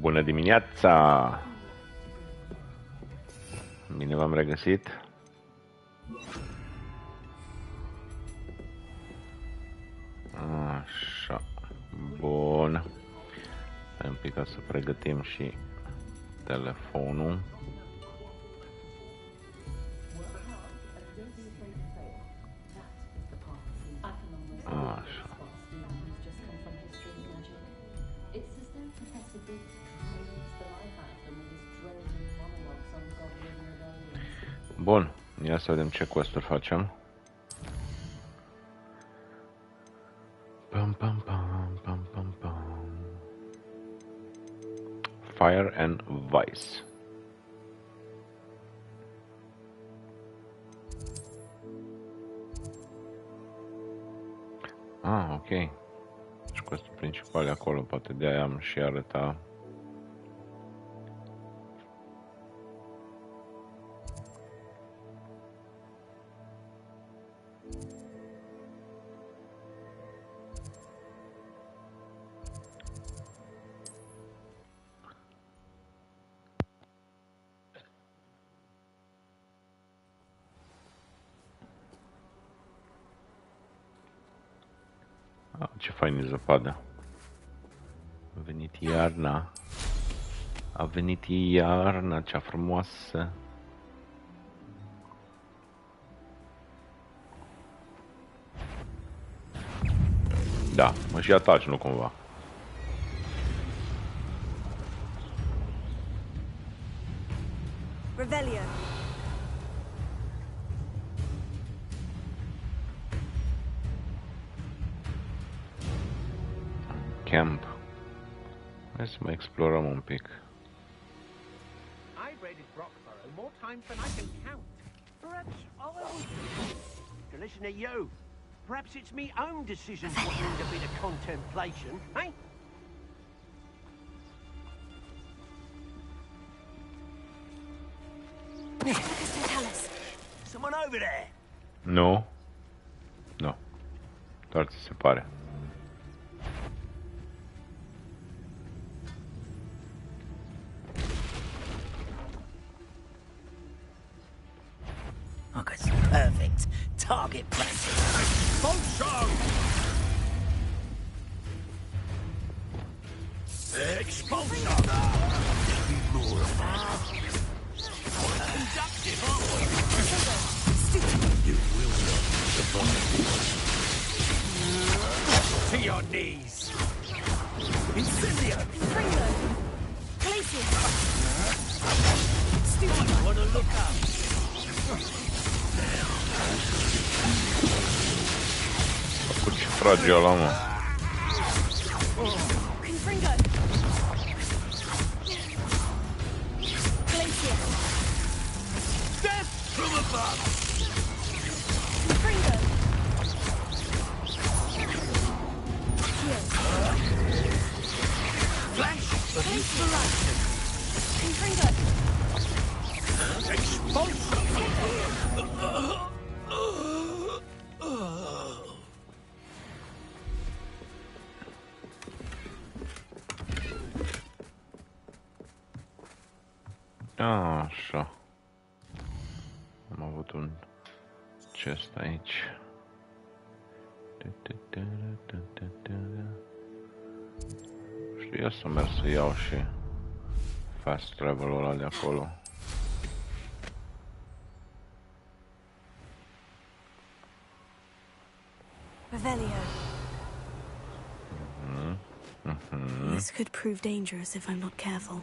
Bună dimineața! Bine v-am regăsit. Așa. Bun. Hai un pic ca să pregătim și telefonul. Așa. Bun, ia să vedem ce quest-uri facem. Pam, pam, pam, pam, pam, pam. Fire and Vice. Ah, ok. Deci quest-ul principal e acolo, poate de-aia am și arăta. Ce fain e zăpadă. A venit iarna. A venit iarna, cea frumoasă. Da, mă și ataci, nu cumva. Revelio. Camp. Hai să mai explorăm un pic. I've raided Brockborough more times than I can count. Perhaps I was to listen to you. Perhaps it's me own decisions what need a bit of contemplation, eh? Someone over there? Nu. Nu. Doar ți se pare. I got some perfect target practice. Expulsion! Expulsion! Conductive, aren't we? You will not survive. To your knees! Incendio! Fringo. Glacier. Wanna look up? Cu ce frage ăla, mă? Confringo. Glacier. Death from above! Confringo. Flash of Glacier. Confringo. expulsion! Așa. Am avut un chest aici. Știu, ia să merg să iau și fast travel-ul ăla de acolo. Revelio. This could prove dangerous if I'm not careful.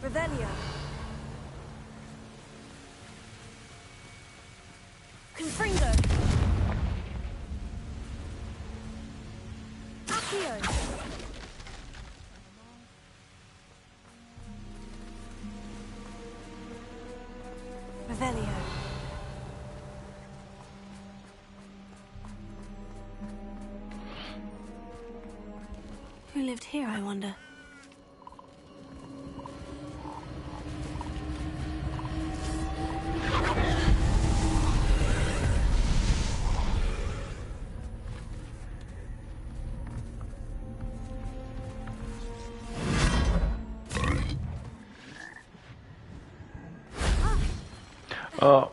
Revelio. Confringo. Accio. lived here, I wonder? Oh.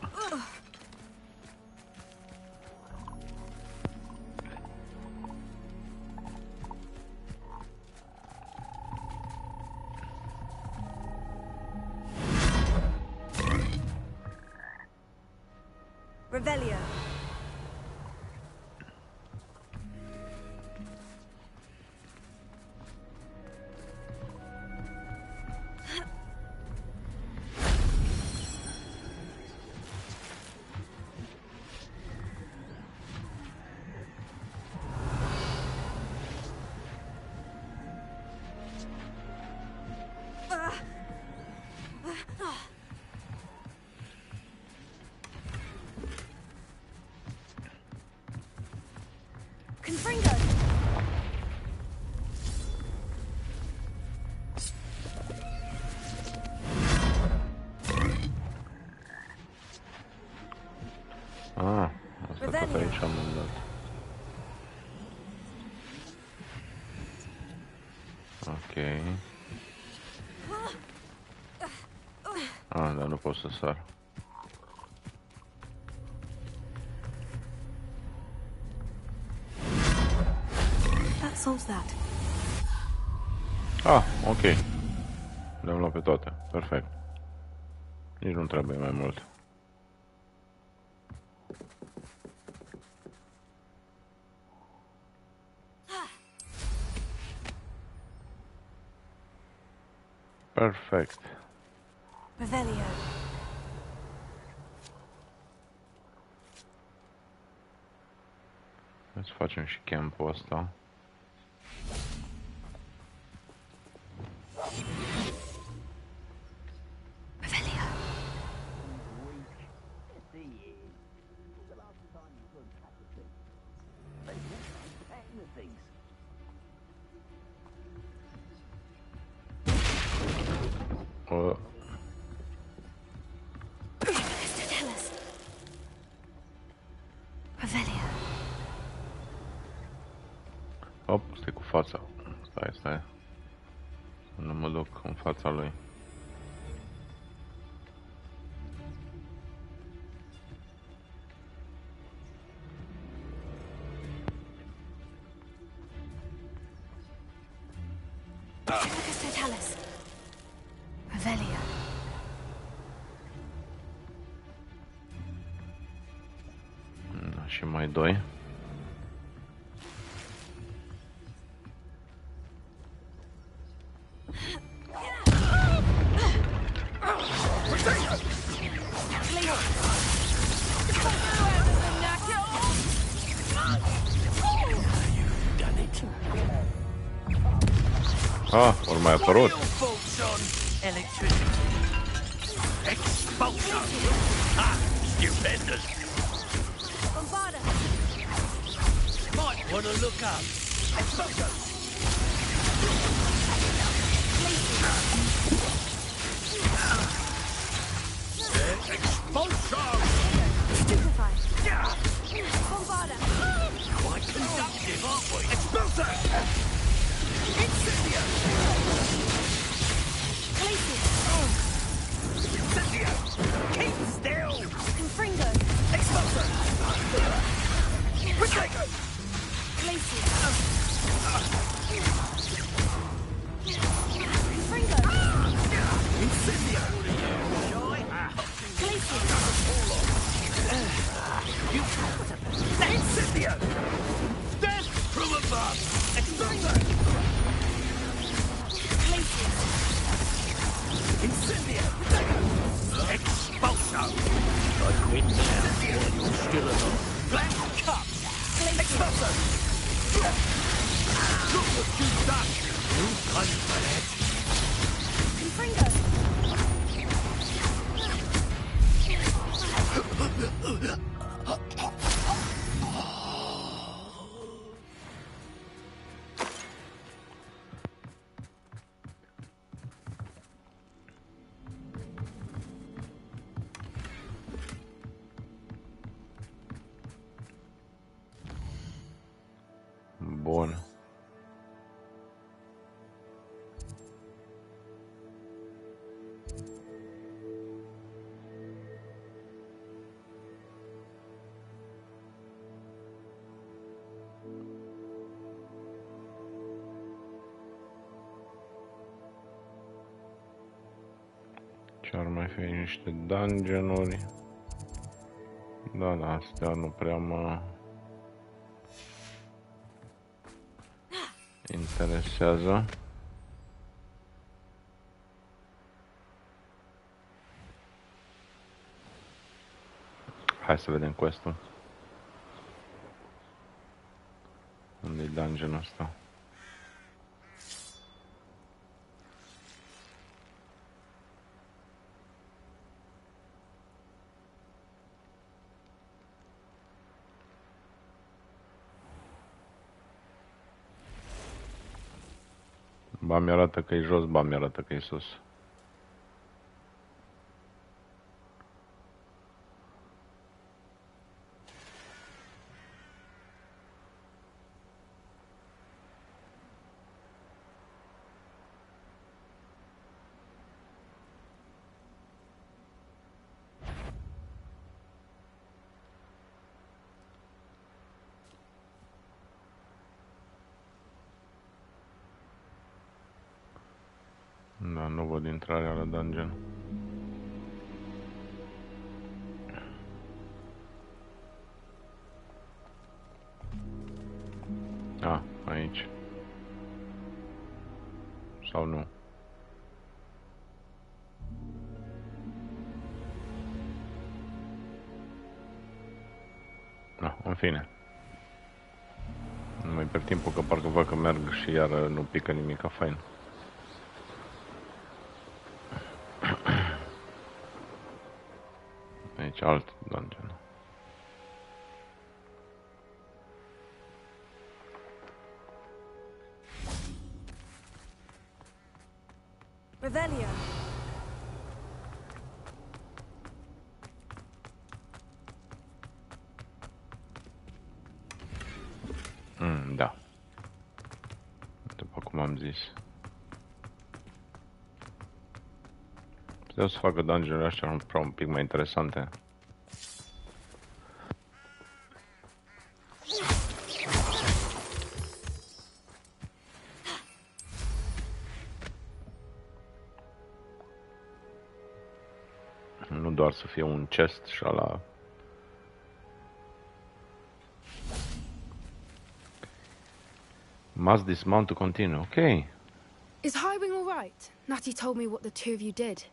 Revelio. Confringo. Ah, asta tot aici am dat. Ok. Ah, dar nu pot să sar. That solves that. Ah, ok. Le-am luat pe toate. Perfect. Nici nu trebuie mai mult. Perfect. Revelio. Hai să facem și campul ăsta. Revelio. Tell us. Revelio. Hop, stai cu fața. Stai. Nu mă duc în fața lui. Tell us. Revelio. Și mai doi. Ah, ori mai apărut. Stupendous. Might want to look up. Expulsion. Stupefy. Bombarda. Quite conductive, aren't we? Expulsion. Incendio. Incendio. Keep still. Confringo. Expulsion. Protego. Glacier. Confringo. Incendio. Glacier. Incendio. Death from above. Expulsion. Glacier. Incendio. Expulso. I quit now while you're still alive. Black cup. Expulso. Look what you've done. You pay for that. Confringo. Bun. Ce ar mai fi niște dungeon-uri? Da, astea nu prea mă interesează. Hai să vedem quest-ul. Unde-i dungeon-ul ăsta? Ba mi-arată că e jos, ba mi-arată că e sus. Da, nu văd intrarea la dungeon. Ah, aici. Sau nu? Da, în fine. Nu mai pierd timpul că parcă văd că merg și iar nu pică nimic, fain. Aici alt dungeon. Revelio. Da. După cum am zis. Puteau să facă dungeon-urile astea un pic mai interesante. Nu doar să fie un chest și ala. Must dismount to continue. Okay. Is Highwing all right? Natty told me what the two of you did.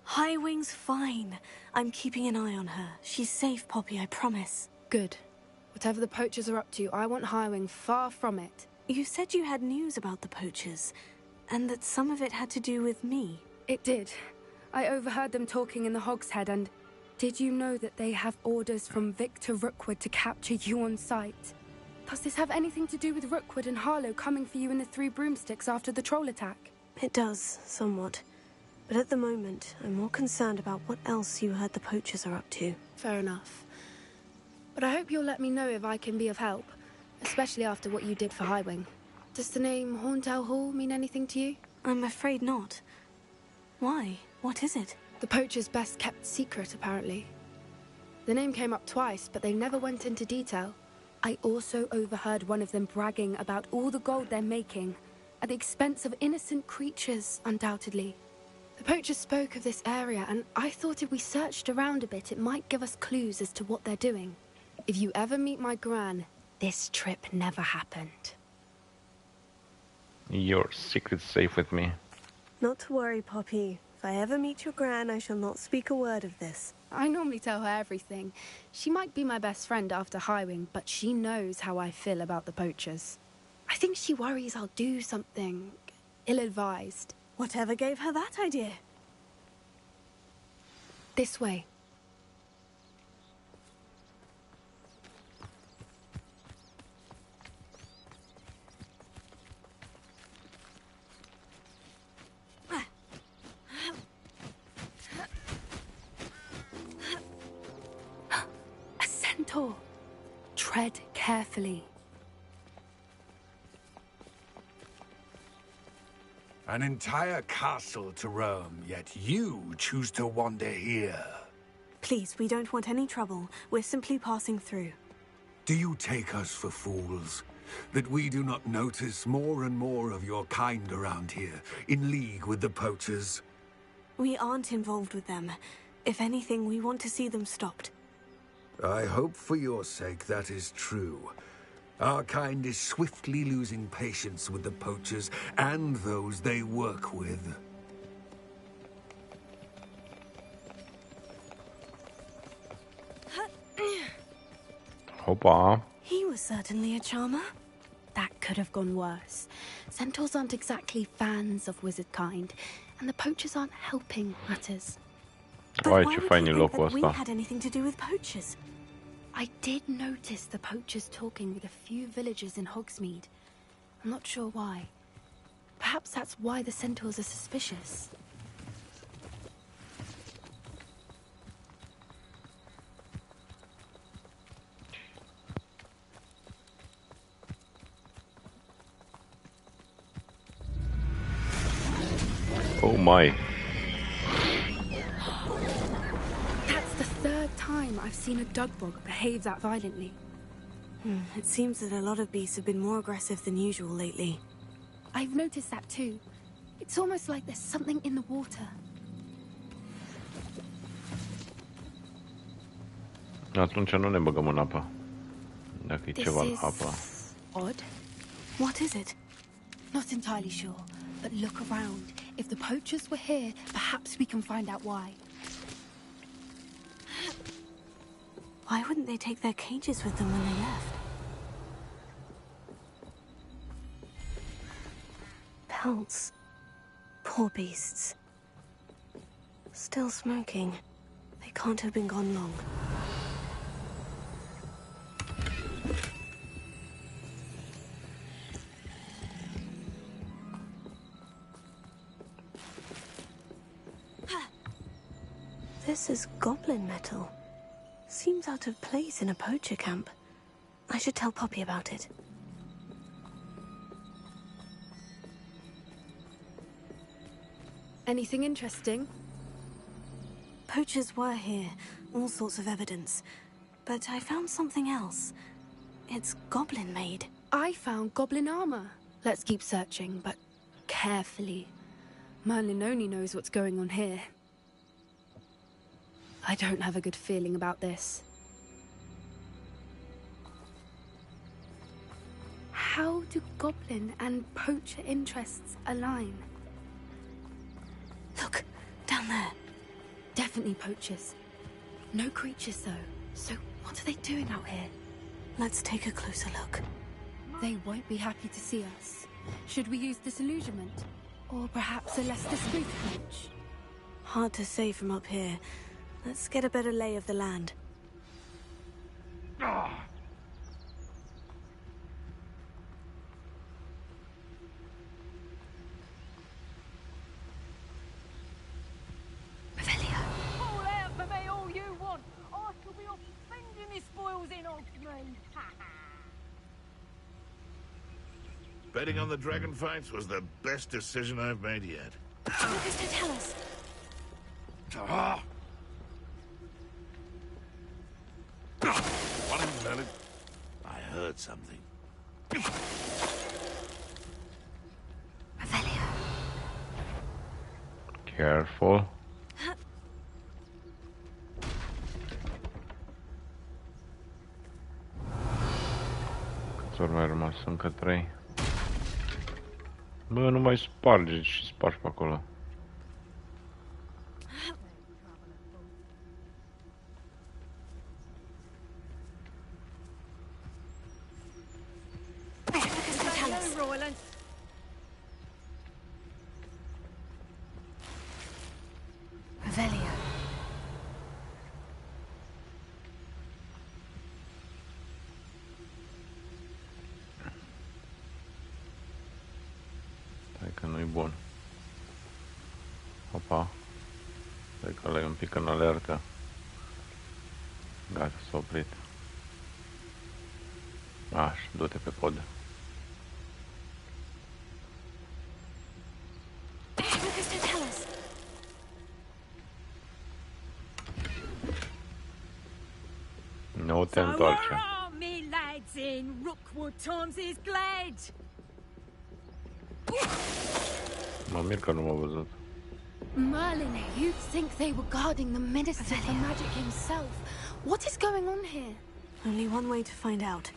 Highwing's fine. I'm keeping an eye on her. She's safe, Poppy, I promise. Good. Whatever the poachers are up to, I want Highwing far from it. You said you had news about the poachers, and that some of it had to do with me. It did. I overheard them talking in the Hogshead, and did you know that they have orders from Victor Rookwood to capture you on sight? Does this have anything to do with Rookwood and Harlow coming for you in the Three Broomsticks after the troll attack? It does, somewhat. But at the moment, I'm more concerned about what else you heard the poachers are up to. Fair enough. But I hope you'll let me know if I can be of help, especially after what you did for Highwing. Does the name Horntail Hall mean anything to you? I'm afraid not. Why? What is it? The poachers' best-kept secret, apparently. The name came up twice, but they never went into detail. I also overheard one of them bragging about all the gold they're making, at the expense of innocent creatures, undoubtedly. The poachers spoke of this area, and I thought if we searched around a bit, it might give us clues as to what they're doing. If you ever meet my gran, this trip never happened. Your secret's safe with me. Not to worry, Poppy. If I ever meet your gran, I shall not speak a word of this. I normally tell her everything. She might be my best friend after Highwing, but she knows how I feel about the poachers. I think she worries I'll do something ill-advised. Whatever gave her that idea? This way. centaur. Tread carefully. An entire castle to roam, yet you choose to wander here. Please, we don't want any trouble. We're simply passing through. Do you take us for fools? That we do not notice more and more of your kind around here, in league with the poachers? We aren't involved with them. If anything, we want to see them stopped. I hope for your sake that is true. Our kind is swiftly losing patience with the poachers and those they work with. Hoppa. He was certainly a charmer. That could have gone worse. Centaurs aren't exactly fans of wizard kind, and the poachers aren't helping matters. But Oi, why ce would fajnie you loc think that we ăsta. had anything to do with poachers? I did notice the poachers talking with a few villagers in Hogsmeade. I'm not sure why. Perhaps that's why the centaurs are suspicious. Oh my. That's the third time I've seen a dugbog behave that violently. It seems that a lot of beasts have been more aggressive than usual lately. I've noticed that too. It's almost like there's something in the water. Atunci nu ne băgăm în apă. Dacă e This ceva în is apă. odd. What is it? Not entirely sure, but look around. If the poachers were here, perhaps we can find out why. Why wouldn't they take their cages with them when they left? Pelts. Poor beasts. Still smoking. They can't have been gone long. This is goblin metal. Seems out of place in a poacher camp. I should tell Poppy about it. Anything interesting? Poachers were here, all sorts of evidence. But I found something else. It's goblin-made. I found goblin armor. Let's keep searching, but carefully. Merlin only knows what's going on here. I don't have a good feeling about this. How do goblin and poacher interests align? Look, down there. Definitely poachers. No creatures, though. So what are they doing out here? Let's take a closer look. They won't be happy to see us. Should we use disillusionment? Or perhaps a less discreet approach? Hard to say from up here. Let's get a better lay of the land. Call out for me all you want. I shall be off spending the spoils in Hogsmeade. Betting on the dragon fights was the best decision I've made yet. Lucas, don't tell us. One minute. I heard something. Careful. Câți ori mai rămas? Încă 3. Bă, nu mai sparge și spargi pe acolo. Stai că nu-i bun. Opa. Stai că ăla e un pic în alertă. Gata, s-a oprit. Așa, du-te pe pod. Nu te întoarce. So where are me lads in Rookwood times is glad? Mă mir că nu m-a văzut. Merlin, you'd think they were guarding the Minister for Magic himself. What is going on here? Only one way to find out.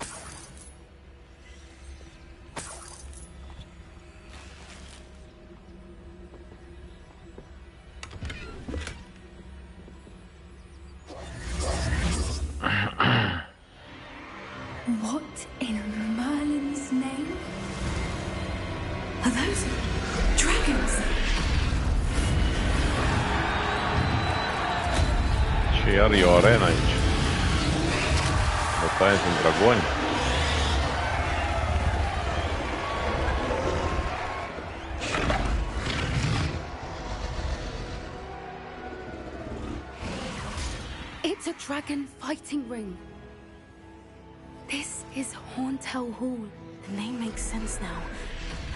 What in Merlin's name? Are those dragons? Și iar e o arenă aici. Bătaie sunt dragoni. It's a dragon fighting ring. This is Hauntel Hall. The name makes sense now.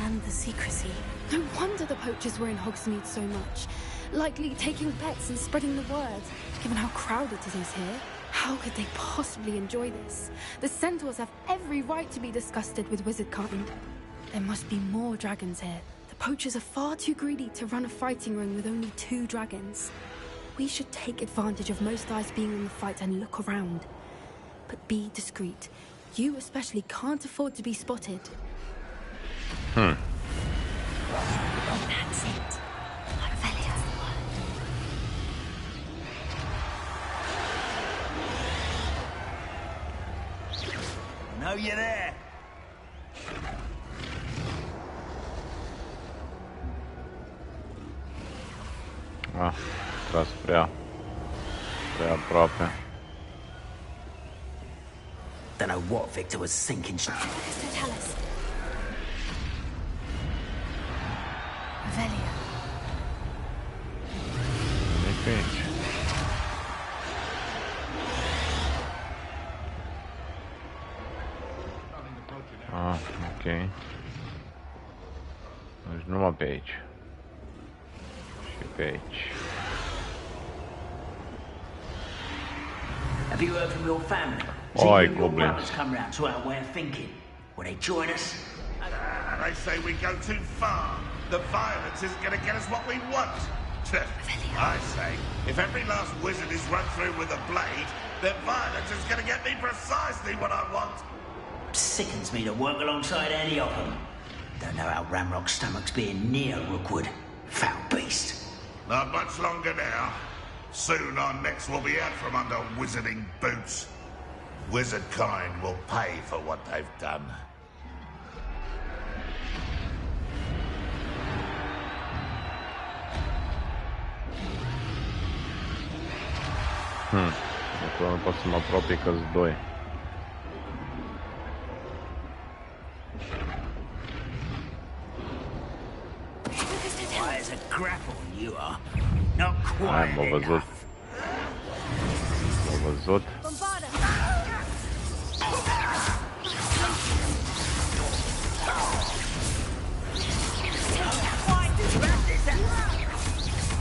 And the secrecy. No wonder the poachers were in Hogsmeade so much. Likely taking bets and spreading the word. Given how crowded it is here, how could they possibly enjoy this? The centaurs have every right to be disgusted with wizardkind. There must be more dragons here. The poachers are far too greedy to run a fighting ring with only 2 dragons. We should take advantage of most eyes being in the fight and look around. But be discreet. You especially can't afford to be spotted. That's it. Arvelia's word. Know you're there. Ah, tras prea aproape. Don't know what Victor was thinking. Tell us. Arvelia. Nu-i pe aici. Ah, ok. Deci numai pe aici. Și pe aici. Have you heard from your family? Oi, Your goblins. brothers come round to our way of thinking. Will they join us? They say we go too far. The violence isn't going to get us what we want. I say, if every last wizard is run through with a blade, then violence is going to get me precisely what I want. Sickens me to work alongside any of them. Don't know how Ramrock's stomach's being near Rookwood. Foul beast. Not much longer now. Soon our necks will be out from under wizarding boots. Wizard kind will pay for what they've done. Acolo nu pot să mă apropii că-s 2. Why, as a grapple you are. Not Hai, quite m-a văzut. enough. M-a văzut.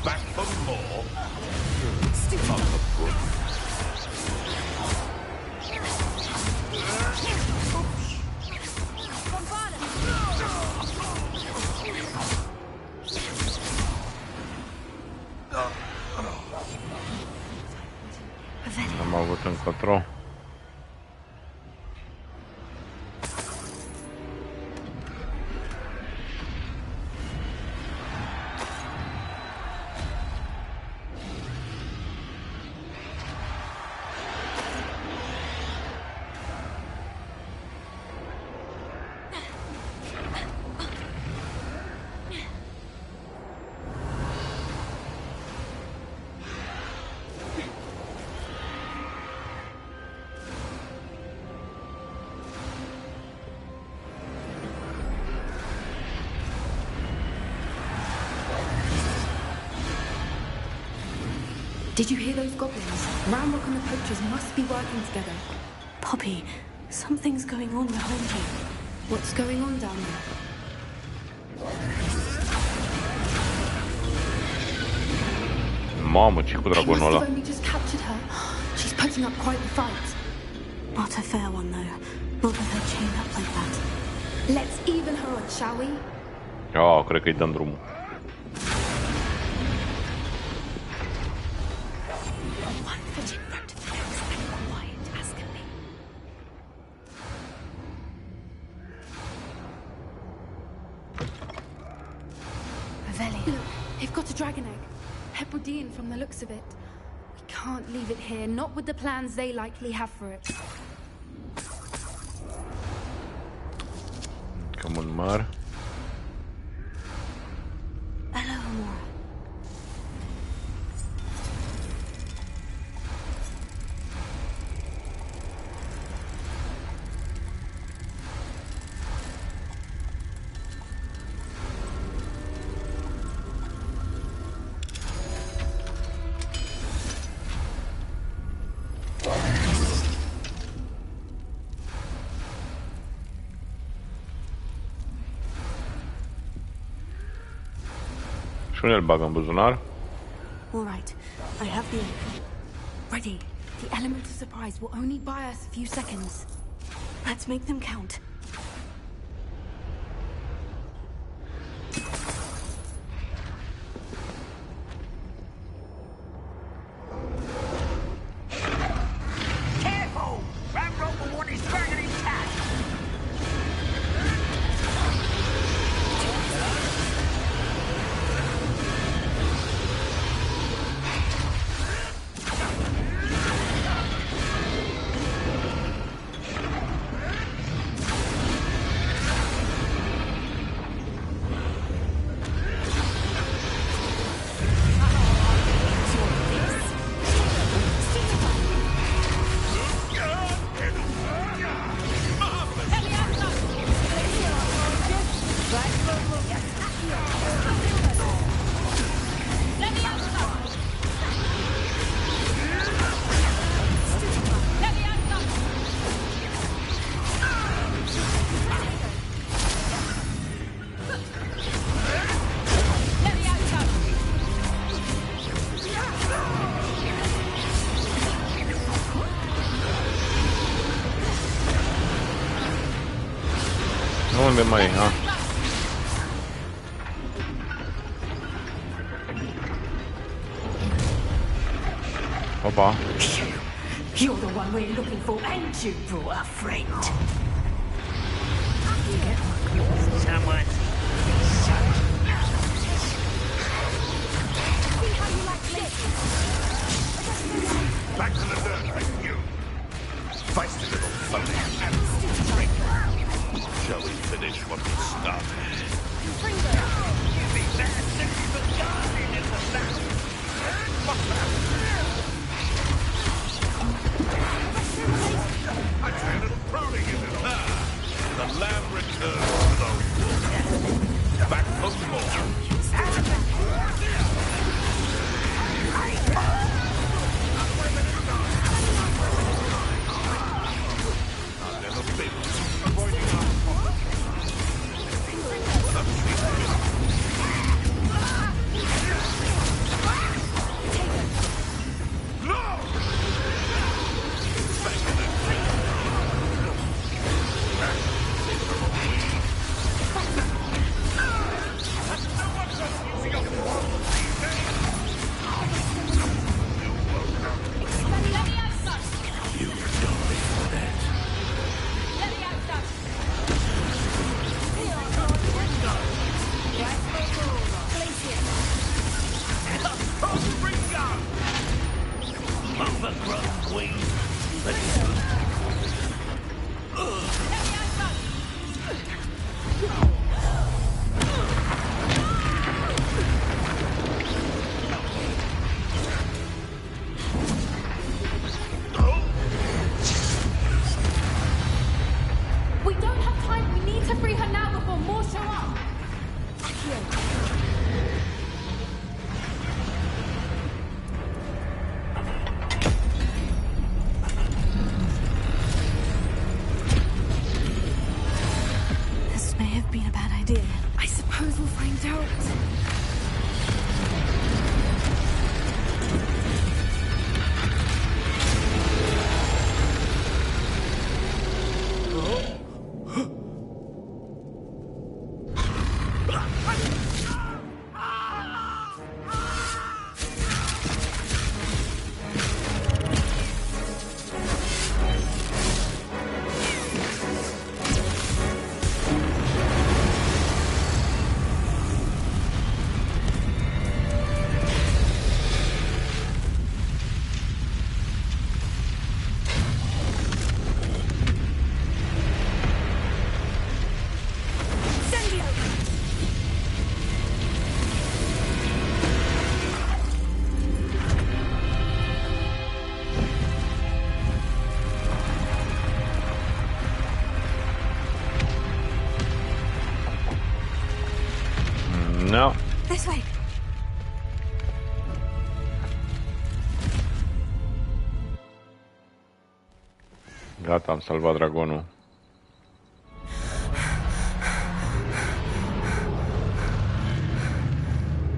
Back for more. Am avut încotro. Did you hear those goblins? Ramrock and the poachers must be working together. Poppy, Something's going on behind you. What's going on down there? Mamă, ce cu They dragonul must ăla? have only just captured her. She's putting up quite the fight. Not a fair one, though. Not with her chained up like that. Let's even her on, shall we? Cred că-i dăm drumul. One foot in front of the next and quiet as can be. Look, they've got a dragon egg. Hebridean from the looks of it. We can't leave it here, not with the plans they likely have for it. Come on, Mar. Hello, Amor. Și unde îl bag în buzunar? All right, I have the egg. Ready. The element of surprise will only buy us a few seconds. Let's make them count. Careful! That rope will want his dragon intact! Unde mai e? Opa. You're the one we're looking for, and you brought a friend. Someone. Back to the dirt, you. Feisty little phony. Shall we finish what we started? You think that city was guarded in the south? I'd say a little prodding in it. The lamb returns to the wolf. Back home more. I've never been avoiding Overgrown weed. We don't have time. We need to free her now before more show up. out. No. This way. Gata, am salvat dragonul.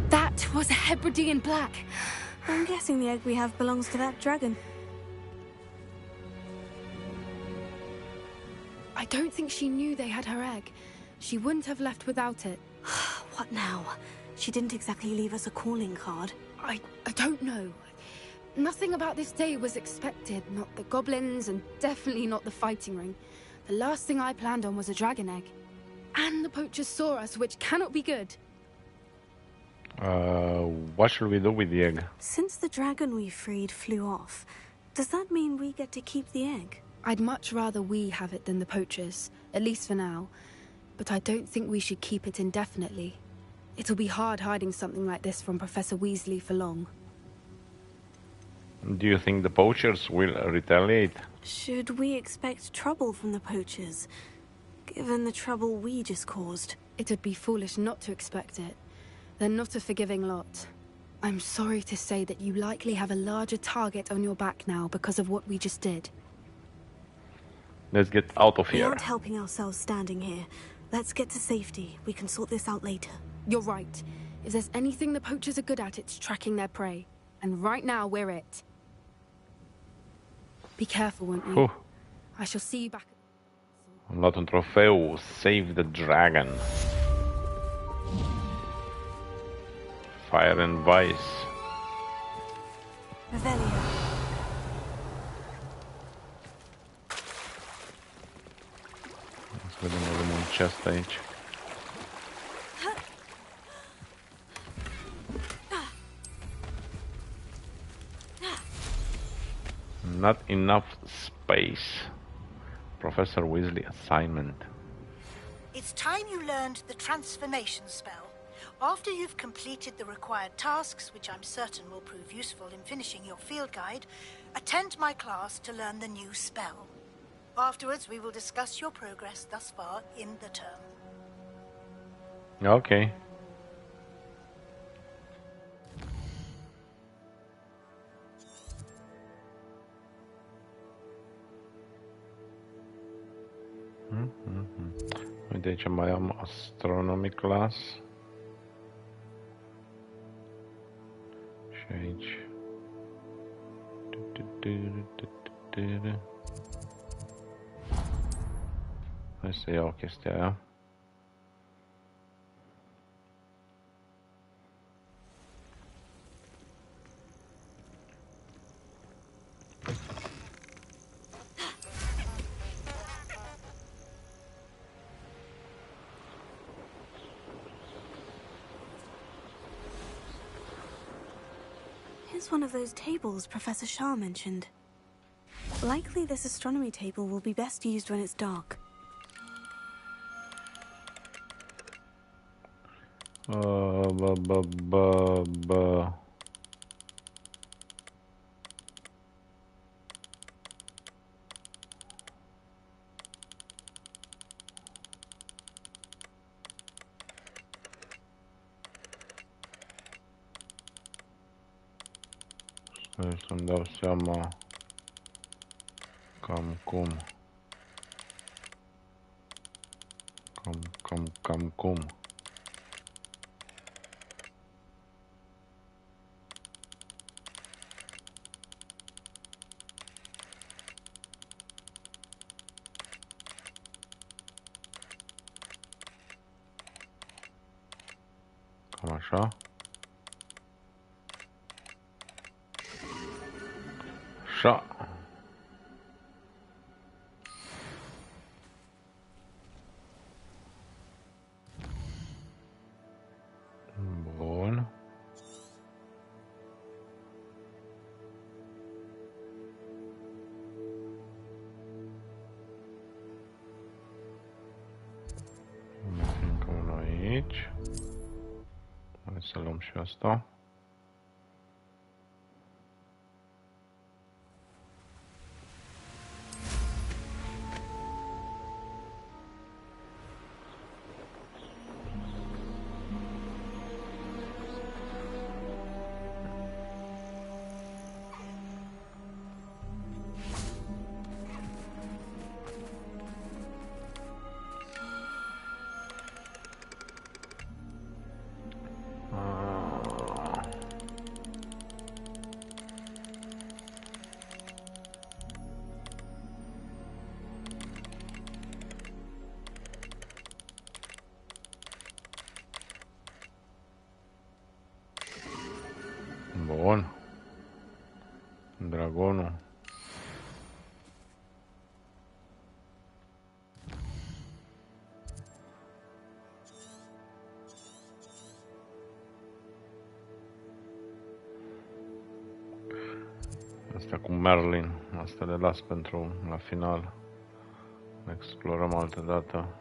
That was a Hebridean black. I'm guessing the egg we have belongs to that dragon. I don't think she knew they had her egg. She wouldn't have left without it. What now? She didn't exactly leave us a calling card. I don't know. Nothing about this day was expected. Not the goblins, and definitely not the fighting ring. The last thing I planned on was a dragon egg. And the poachers saw us, which cannot be good. What should we do with the egg? Since the dragon we freed flew off, does that mean we get to keep the egg? I'd much rather we have it than the poachers, at least for now. But I don't think we should keep it indefinitely. It'll be hard hiding something like this from Professor Weasley for long. Do you think the poachers will retaliate? Should we expect trouble from the poachers, given the trouble we just caused? It'd be foolish not to expect it. They're not a forgiving lot. I'm sorry to say that you likely have a larger target on your back now because of what we just did. Let's get out of We here. aren't helping ourselves standing here. Let's get to safety. We can sort this out later. You're right. If there's anything the poachers are good at, it's tracking their prey. And right now, we're it. Be careful, won't you? Huh. I shall see you back. Am luat un trofeu. Save the dragon. Fire and Vice. Revelio. Să vedem, avem un chest aici. Not enough space. Professor Weasley assignment. It's time you learned the transformation spell. After you've completed the required tasks, which I'm certain will prove useful in finishing your field guide, attend my class to learn the new spell. Afterwards, we will discuss your progress thus far in the term. Ok. Uite, aici mai am astronomy class. Și aici. Hai să iau chestia aia. Here's one of those tables Professor Shah mentioned. Likely this astronomy table will be best used when it's dark. Să-mi dau seama cam cum. Cam cum. Cam așa. Așa. Bun. Încă unul aici. Hai să luăm și asta. Bun. Dragonul. Asta cu Merlin. Asta le las pentru la final. Explorăm altă dată.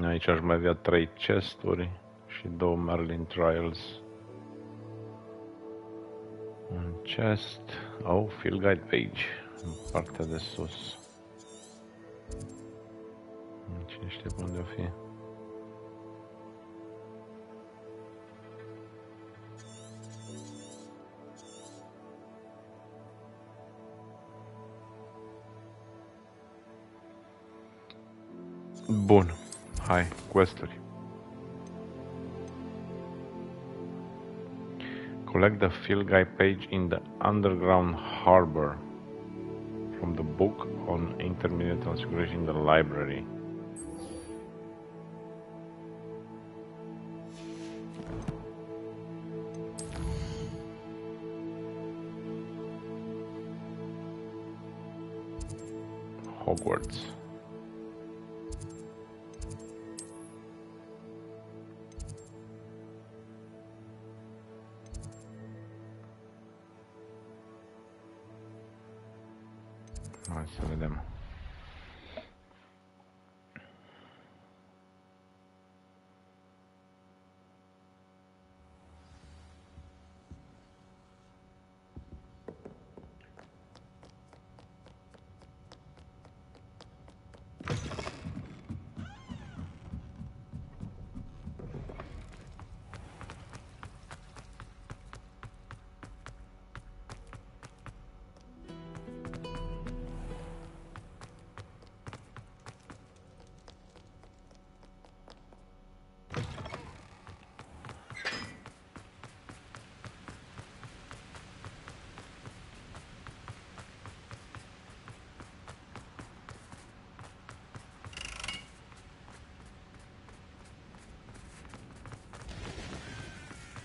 Aici aș mai avea 3 chesturi și 2 Merlin Trials. Un chest. Oh, field guide page. În partea de sus. Cine știe pe unde o fi. Bun. Hai, questuri. Collect the field guide page in the underground harbor from the book on intermediate transfiguration in the library. Hogwarts. Hai să vedem.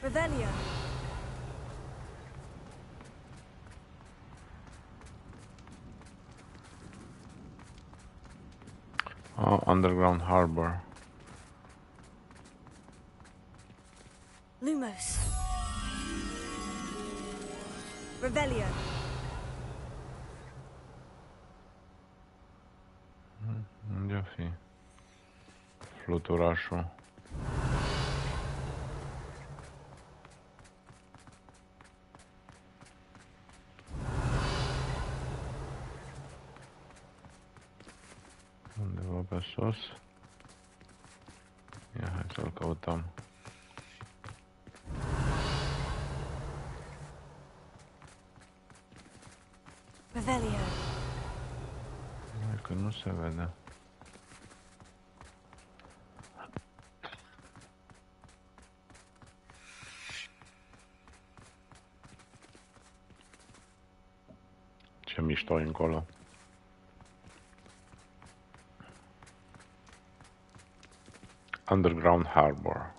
Revelio. Oh, underground harbor. Lumos. Revelio. Unde-o fi? Fluturașul. Undeva pe sus. Ia, hai să-l căutăm. Revelio. Hai că nu se vede. Ce mișto e încolo. Underground Harbor.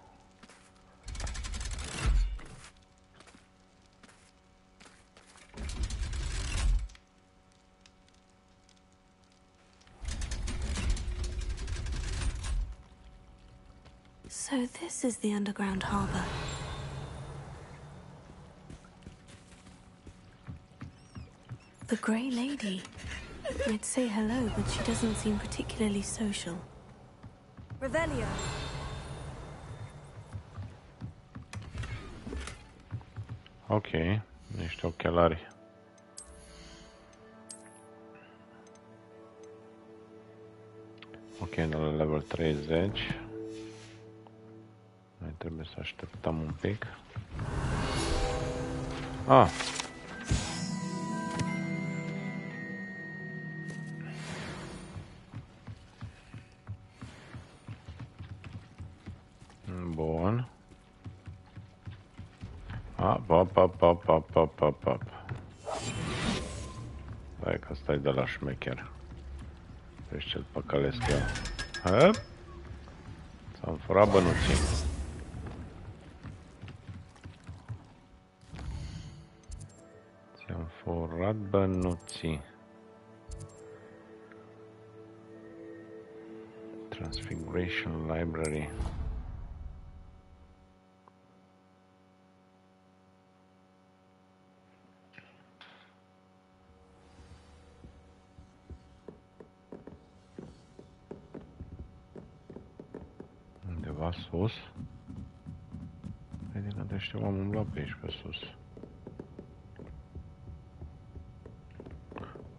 So this is the underground harbor. The Grey Lady. I'd say hello, but she doesn't seem particularly social. Revelio. Ok, niște ochelari. Ok, de la level 30. Mai trebuie să așteptăm un pic. Ah! Bun. Up. Hai că stai de la șmecher. Vezi ce-l păcălesc eu. Hop! S-am furat bănuții. Ți-am furat bănuții. Transfiguration Library. Undeva sus. Adică de știu, am umblat pe aici pe sus.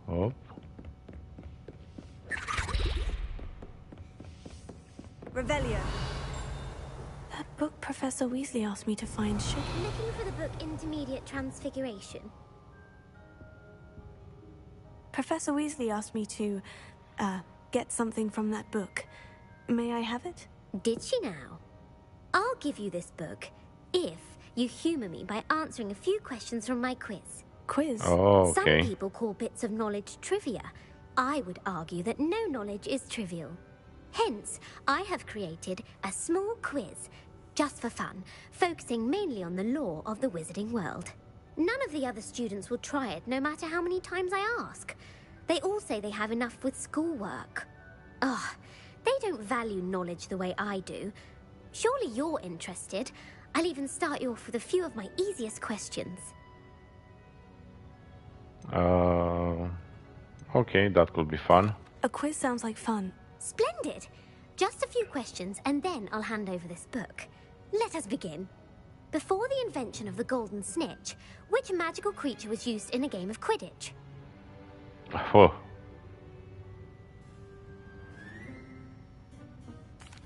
Hop. Revelio. That book Professor Weasley asked me to find should... Looking for the book Intermediate Transfiguration. Professor Weasley asked me to, get something from that book. May I have it? Did she now? I'll give you this book if you humour me by answering a few questions from my quiz. Quiz? Oh, okay. Some people call bits of knowledge trivia. I would argue that no knowledge is trivial. Hence, I have created a small quiz, just for fun, focusing mainly on the lore of the wizarding world. None of the other students will try it, no matter how many times I ask. They all say they have enough with schoolwork. Ugh, they don't value knowledge the way I do. Surely you're interested. I'll even start you off with a few of my easiest questions. Okay, that could be fun. A quiz sounds like fun. Splendid! Just a few questions, and then I'll hand over this book. Let us begin. Before the invention of the golden snitch, which magical creature was used in a game of Quidditch? Oh.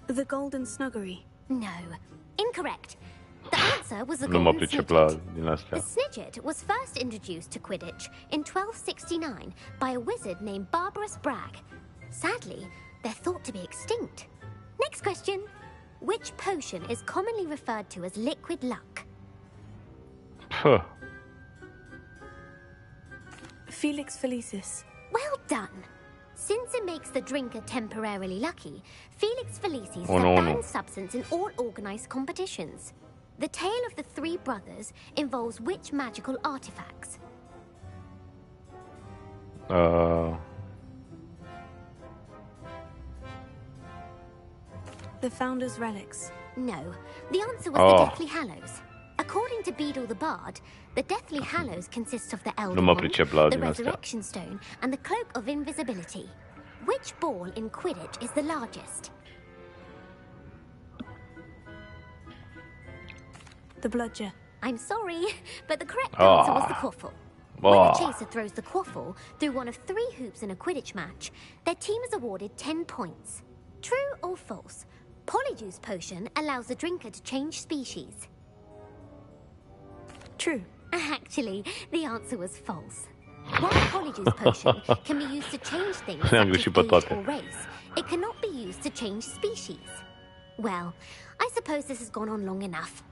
The Golden Snuggery. No. Incorrect. The answer was the Nu mă golden pricep la snidget. din astea. The snidget was first introduced to Quidditch in 1269 by a wizard named Barbarous Bragg. Sadly, they're thought to be extinct. Next question. Which potion is commonly referred to as liquid luck? Puh. Felix Felicis. Well done. Since it makes the drinker temporarily lucky, Felix Felicis is Oh, a no, banned no. substance in all organized competitions. The tale of the three brothers involves which magical artifacts? The Founder's Relics. No, the answer was the Deathly Hallows. According to Beedle the Bard, the Deathly Hallows consist of the Elder Nu mă Wand, pricep la the din astea. Resurrection Stone, and the Cloak of Invisibility. Which ball in Quidditch is the largest? The Bludger. I'm sorry, but the correct answer was the quaffle. When a chaser throws the quaffle through one of 3 hoops in a Quidditch match, their team is awarded 10 points. True or false? Polyjuice potion allows the drinker to change species. True. Actually, the answer was false. While Polyjuice potion can be used to change things Ne-am such as greșit pe age toate. or race, it cannot be used to change species. Well, I suppose this has gone on long enough.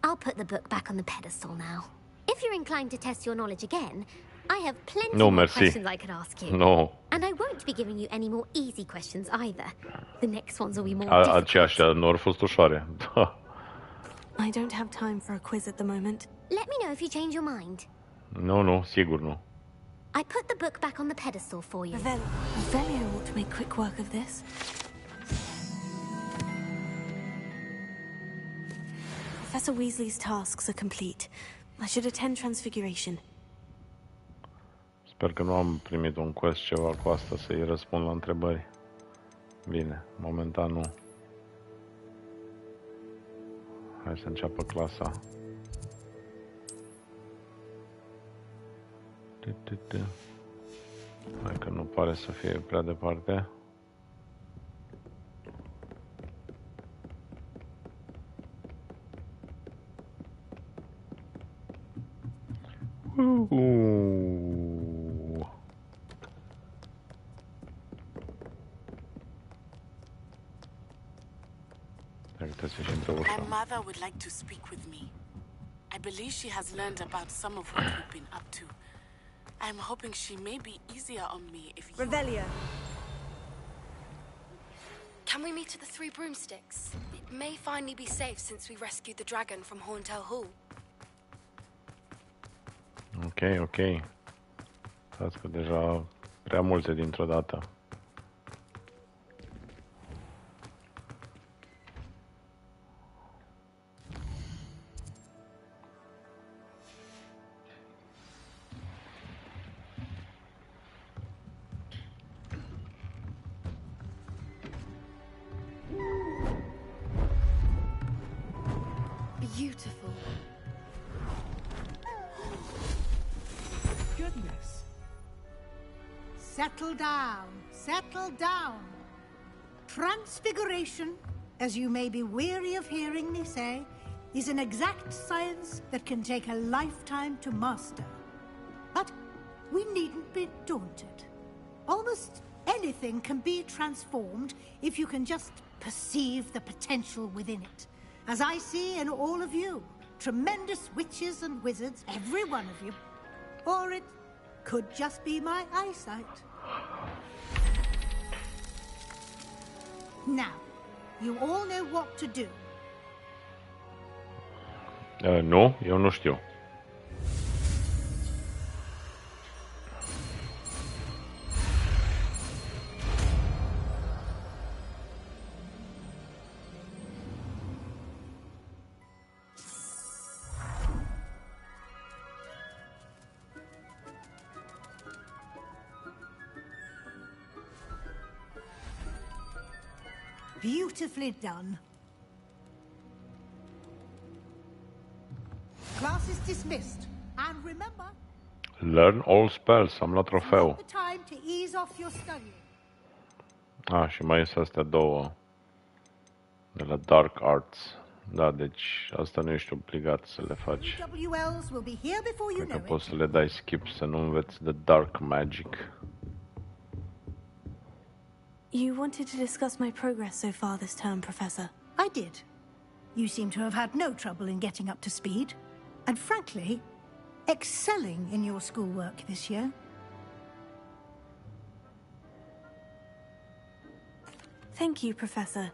I'll put the book back on the pedestal now. If you're inclined to test your knowledge again, I have plenty No, more merci. questions I could ask you. No. And I won't be giving you any more easy questions either. The next ones will be more Aceeași difficult. nu au fost ușoare. Da. I don't have time for a quiz at the moment. Let me know if you change your mind. Nu, sigur nu. I put the book back on the pedestal for you. Revelio ought to make quick work of this. Professor Weasley's tasks are complete. I should attend Transfiguration. Sper că nu am primit un quest ceva cu asta să-i răspund la întrebări. Bine, momentan nu. Hai să înceapă clasa. Hai că nu pare să fie prea departe. My mother would like to speak with me. I believe she has learned about some of what we've been up to. I'm hoping she may be easier on me if you... Revelio. Can we meet at the Three Broomsticks? It may finally be safe since we rescued the dragon from Horntail Hall. Ok. Stați că deja prea multe dintr-o dată. Beautiful. Goodness. Settle down. Settle down. Transfiguration, as you may be weary of hearing me say, is an exact science that can take a lifetime to master. But we needn't be daunted. Almost anything can be transformed if you can just perceive the potential within it. As I see in all of you, tremendous witches and wizards, every one of you. Or it could just be my eyesight. Now, you all know what to do. Nu, eu nu știu. Beautifully done. Class is dismissed. And remember, Learn all spells, am luat trofeu. the time to ease off your studying. Și mai sunt astea două. De la Dark Arts. Da, deci asta nu ești obligat să le faci. WLs will be here before you Cred că know poți it. să le dai skip să nu înveți the Dark Magic. You wanted to discuss my progress so far this term, Professor. I did. You seem to have had no trouble in getting up to speed. And frankly, excelling in your schoolwork this year. Thank you, Professor.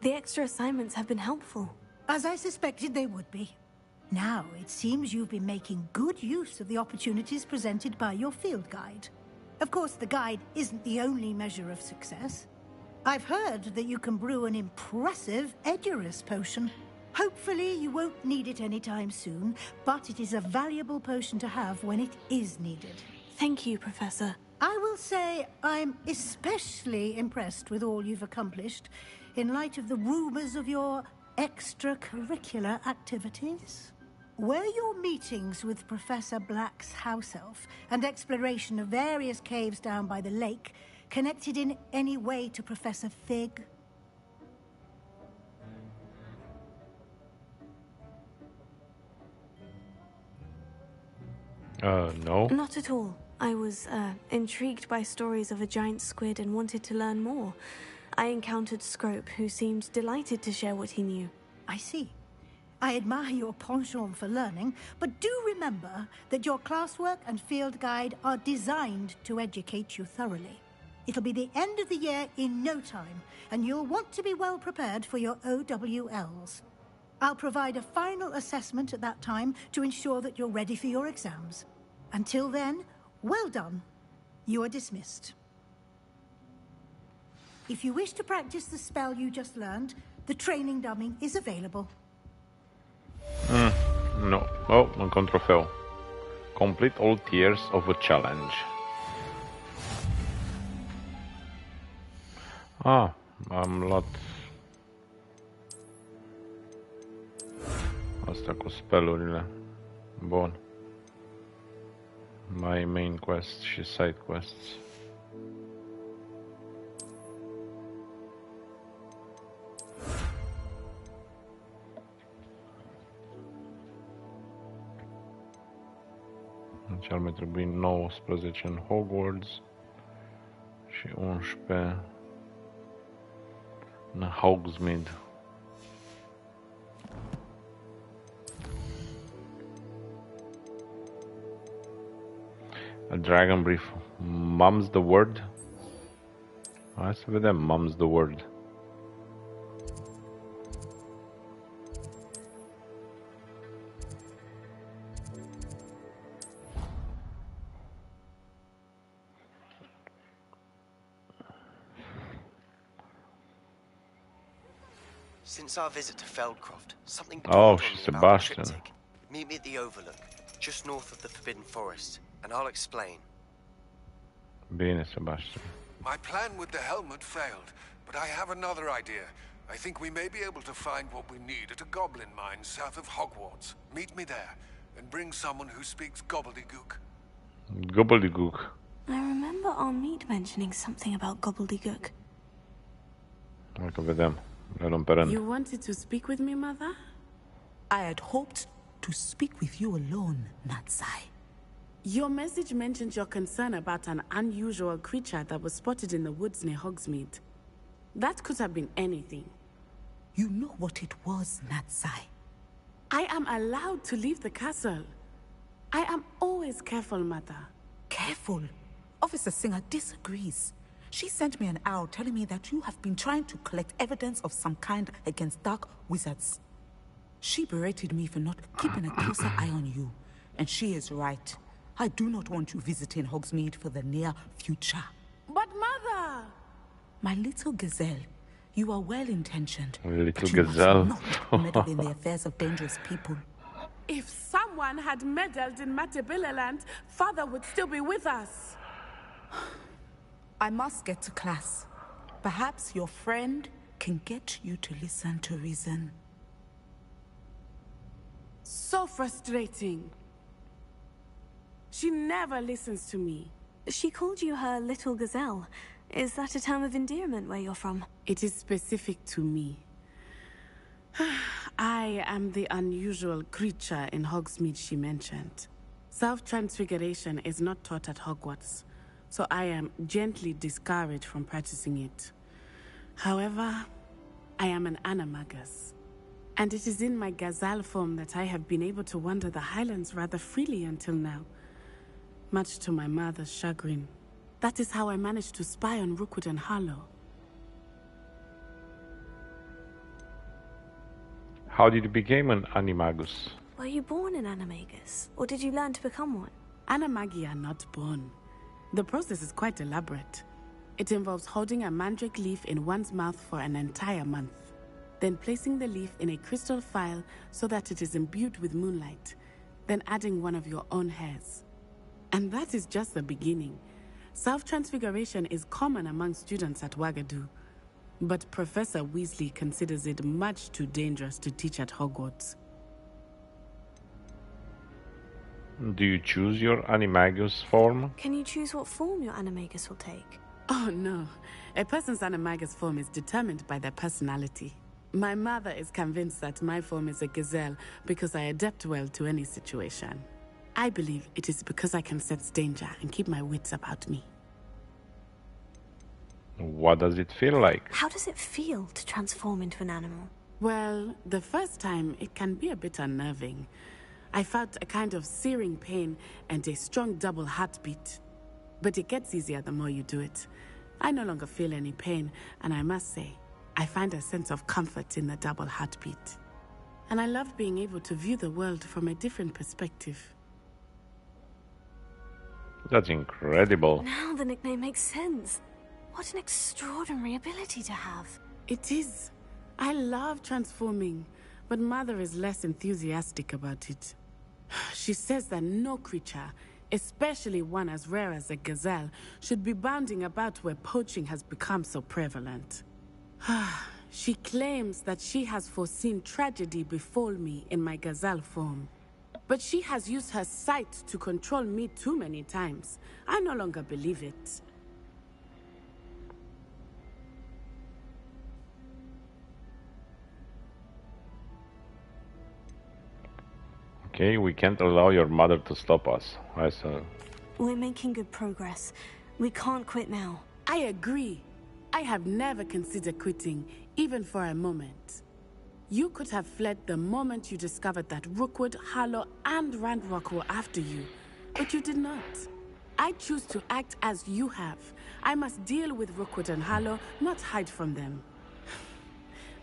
The extra assignments have been helpful. As I suspected they would be. Now, it seems you've been making good use of the opportunities presented by your field guide. Of course, the guide isn't the only measure of success. I've heard that you can brew an impressive Edurus potion. Hopefully, you won't need it anytime soon, but it is a valuable potion to have when it is needed. Thank you, Professor. I will say I'm especially impressed with all you've accomplished in light of the rumors of your extracurricular activities. Were your meetings with Professor Black's house elf and exploration of various caves down by the lake connected in any way to Professor Fig? No. Not at all. I was intrigued by stories of a giant squid and wanted to learn more. I encountered Scrope, who seemed delighted to share what he knew. I see. I admire your penchant for learning, but do remember that your classwork and field guide are designed to educate you thoroughly. It'll be the end of the year in no time, and you'll want to be well prepared for your OWLs. I'll provide a final assessment at that time to ensure that you're ready for your exams. Until then, well done. You are dismissed. If you wish to practice the spell you just learned, the training dummy is available. No. Oh, un trofeu. Complete all tiers of a challenge. Ah, am luat asta cu spellurile. Bun. My main quest și side quests. Deci ar mai trebui 19 în Hogwarts și 11 în Hogsmeade. A dragon brief. Mum's the word? Hai să vedem. Mum's the word. Since our visit to Feldcroft, something Oh, dawned on me Sebastian. about the triptych. Meet me at the Overlook, just north of the Forbidden Forest, and I'll explain. Bine, Sebastian. My plan with the helmet failed, but I have another idea. I think we may be able to find what we need at a goblin mine south of Hogwarts. Meet me there, and bring someone who speaks gobbledygook. Gobbledygook. I remember our meet mentioning something about gobbledygook. Hai că vedem. Le luăm pe rând. You wanted to speak with me, Mother? I had hoped to speak with you alone, Natsai. Your message mentioned your concern about an unusual creature that was spotted in the woods near Hogsmeade. That could have been anything. You know what it was, Natsai. I am allowed to leave the castle. I am always careful, Mother. Careful? Officer Singer disagrees. She sent me an owl telling me that you have been trying to collect evidence of some kind against dark wizards. She berated me for not keeping a closer eye on you. And she is right. I do not want you visiting Hogsmeade for the near future. But Mother! My little gazelle, you are well-intentioned. Little gazelle. Must not meddle in the affairs of dangerous people. If someone had meddled in Matabeleland, Father would still be with us. I must get to class. Perhaps your friend can get you to listen to reason. So frustrating. She never listens to me. She called you her little gazelle. Is that a term of endearment where you're from? It is specific to me. I am the unusual creature in Hogsmeade she mentioned. Self-transfiguration is not taught at Hogwarts, so I am gently discouraged from practicing it. However, I am an animagus, and it is in my gazelle form that I have been able to wander the Highlands rather freely until now, much to my mother's chagrin. That is how I managed to spy on Rookwood and Harlow. How did you become an animagus? Were you born an animagus, or did you learn to become one? Animagi are not born. The process is quite elaborate. It involves holding a mandrake leaf in one's mouth for an entire month, then placing the leaf in a crystal phial so that it is imbued with moonlight, then adding one of your own hairs. And that is just the beginning. Self-transfiguration is common among students at Wagadu, but Professor Weasley considers it much too dangerous to teach at Hogwarts. Do you choose your animagus form? Can you choose what form your animagus will take? Oh no, a person's animagus form is determined by their personality. My mother is convinced that my form is a gazelle because I adapt well to any situation. I believe it is because I can sense danger and keep my wits about me. What does it feel like? How does it feel to transform into an animal? Well, the first time, it can be a bit unnerving. I felt a kind of searing pain and a strong double heartbeat. But it gets easier the more you do it. I no longer feel any pain, and I must say, I find a sense of comfort in the double heartbeat. And I love being able to view the world from a different perspective. That's incredible. Now the nickname makes sense. What an extraordinary ability to have. It is. I love transforming, but Mother is less enthusiastic about it. She says that no creature, especially one as rare as a gazelle, should be bounding about where poaching has become so prevalent. She claims that she has foreseen tragedy befall me in my gazelle form. But she has used her sight to control me too many times. I no longer believe it. Okay, we can't allow your mother to stop us. We're making good progress. We can't quit now. I agree. I have never considered quitting, even for a moment. You could have fled the moment you discovered that Rookwood, Harlow, and Randrock were after you, but you did not. I choose to act as you have. I must deal with Rookwood and Harlow, not hide from them.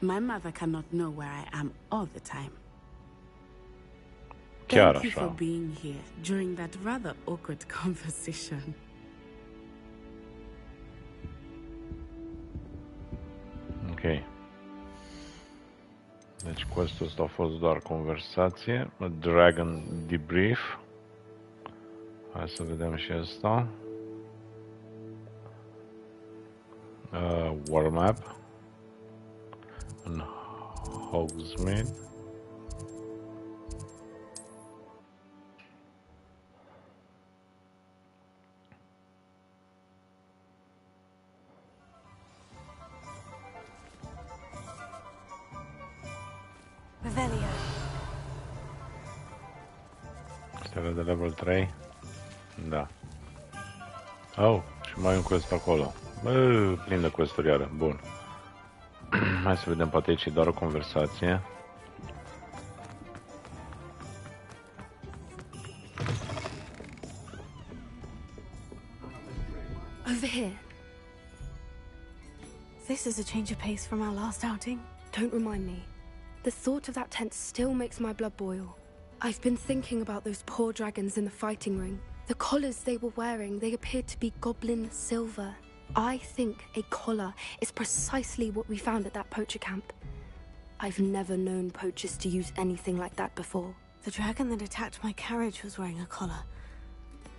My mother cannot know where I am all the time. Thank you for being here during that rather awkward conversation. Ok. Deci questul ăsta a fost doar conversație. A Dragon Debrief. Hai să vedem și asta. War Map. În Hogsmeade. Stele de level 3. Da. Oh, și mai un quest acolo. Bă, plin de quest-uri iară. Bun. Hai să vedem, poate aici e doar o conversație. Over here. This is a change of pace from our last outing. Don't remind me. The thought of that tent still makes my blood boil. I've been thinking about those poor dragons in the fighting ring. The collars they were wearing, they appeared to be goblin silver. I think a collar is precisely what we found at that poacher camp. I've never known poachers to use anything like that before. The dragon that attacked my carriage was wearing a collar.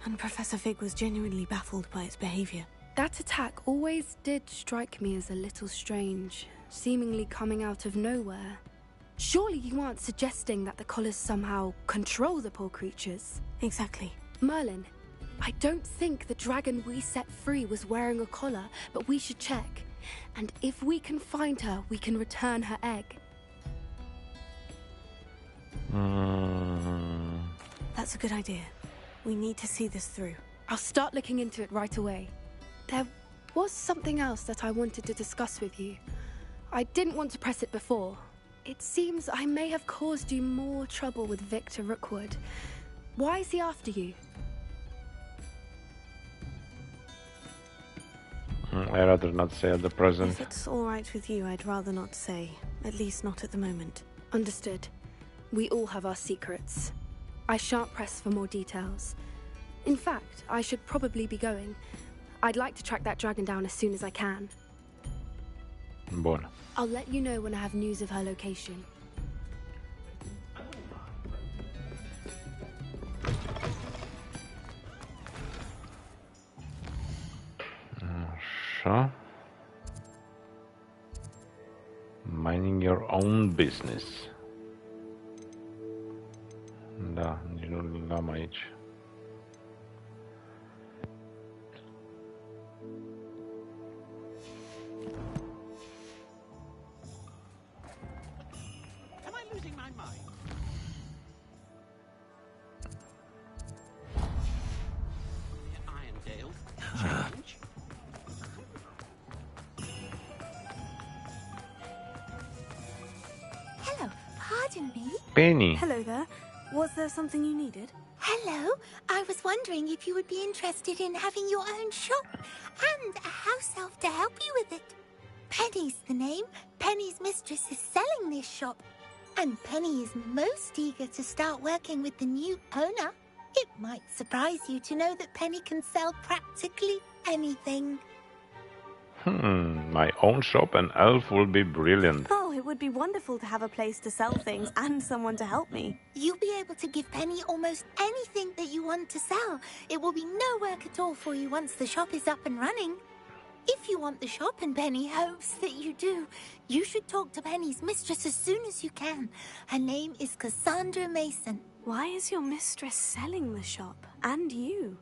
And Professor Fig was genuinely baffled by its behavior. That attack always did strike me as a little strange, seemingly coming out of nowhere. Surely you aren't suggesting that the collars somehow control the poor creatures? Exactly. Merlin, I don't think the dragon we set free was wearing a collar, but we should check. And if we can find her, we can return her egg. That's a good idea. We need to see this through. I'll start looking into it right away. There was something else that I wanted to discuss with you. I didn't want to press it before. It seems I may have caused you more trouble with Victor Rookwood. Why is he after you? I'd rather not say at the present. If it's all right with you, I'd rather not say. At least not at the moment. Understood. We all have our secrets. I shan't press for more details. In fact, I should probably be going. I'd like to track that dragon down as soon as I can. Bun. I'll let you know when I have news of her location. Așa. Minding your own business. Da, nici nu l-am aici. pardon me? Penny. Hello there. Was there something you needed? Hello. I was wondering if you would be interested in having your own shop and a house elf to help you with it. Penny's the name. Penny's mistress is selling this shop. And Penny is most eager to start working with the new owner. It might surprise you to know that Penny can sell practically anything. My own shop and elf will be brilliant. Oh, it would be wonderful to have a place to sell things and someone to help me. You'll be able to give Penny almost anything that you want to sell. It will be no work at all for you once the shop is up and running. If you want the shop and Penny hopes that you do, you should talk to Penny's mistress as soon as you can. Her name is Cassandra Mason. Why is your mistress selling the shop? And you?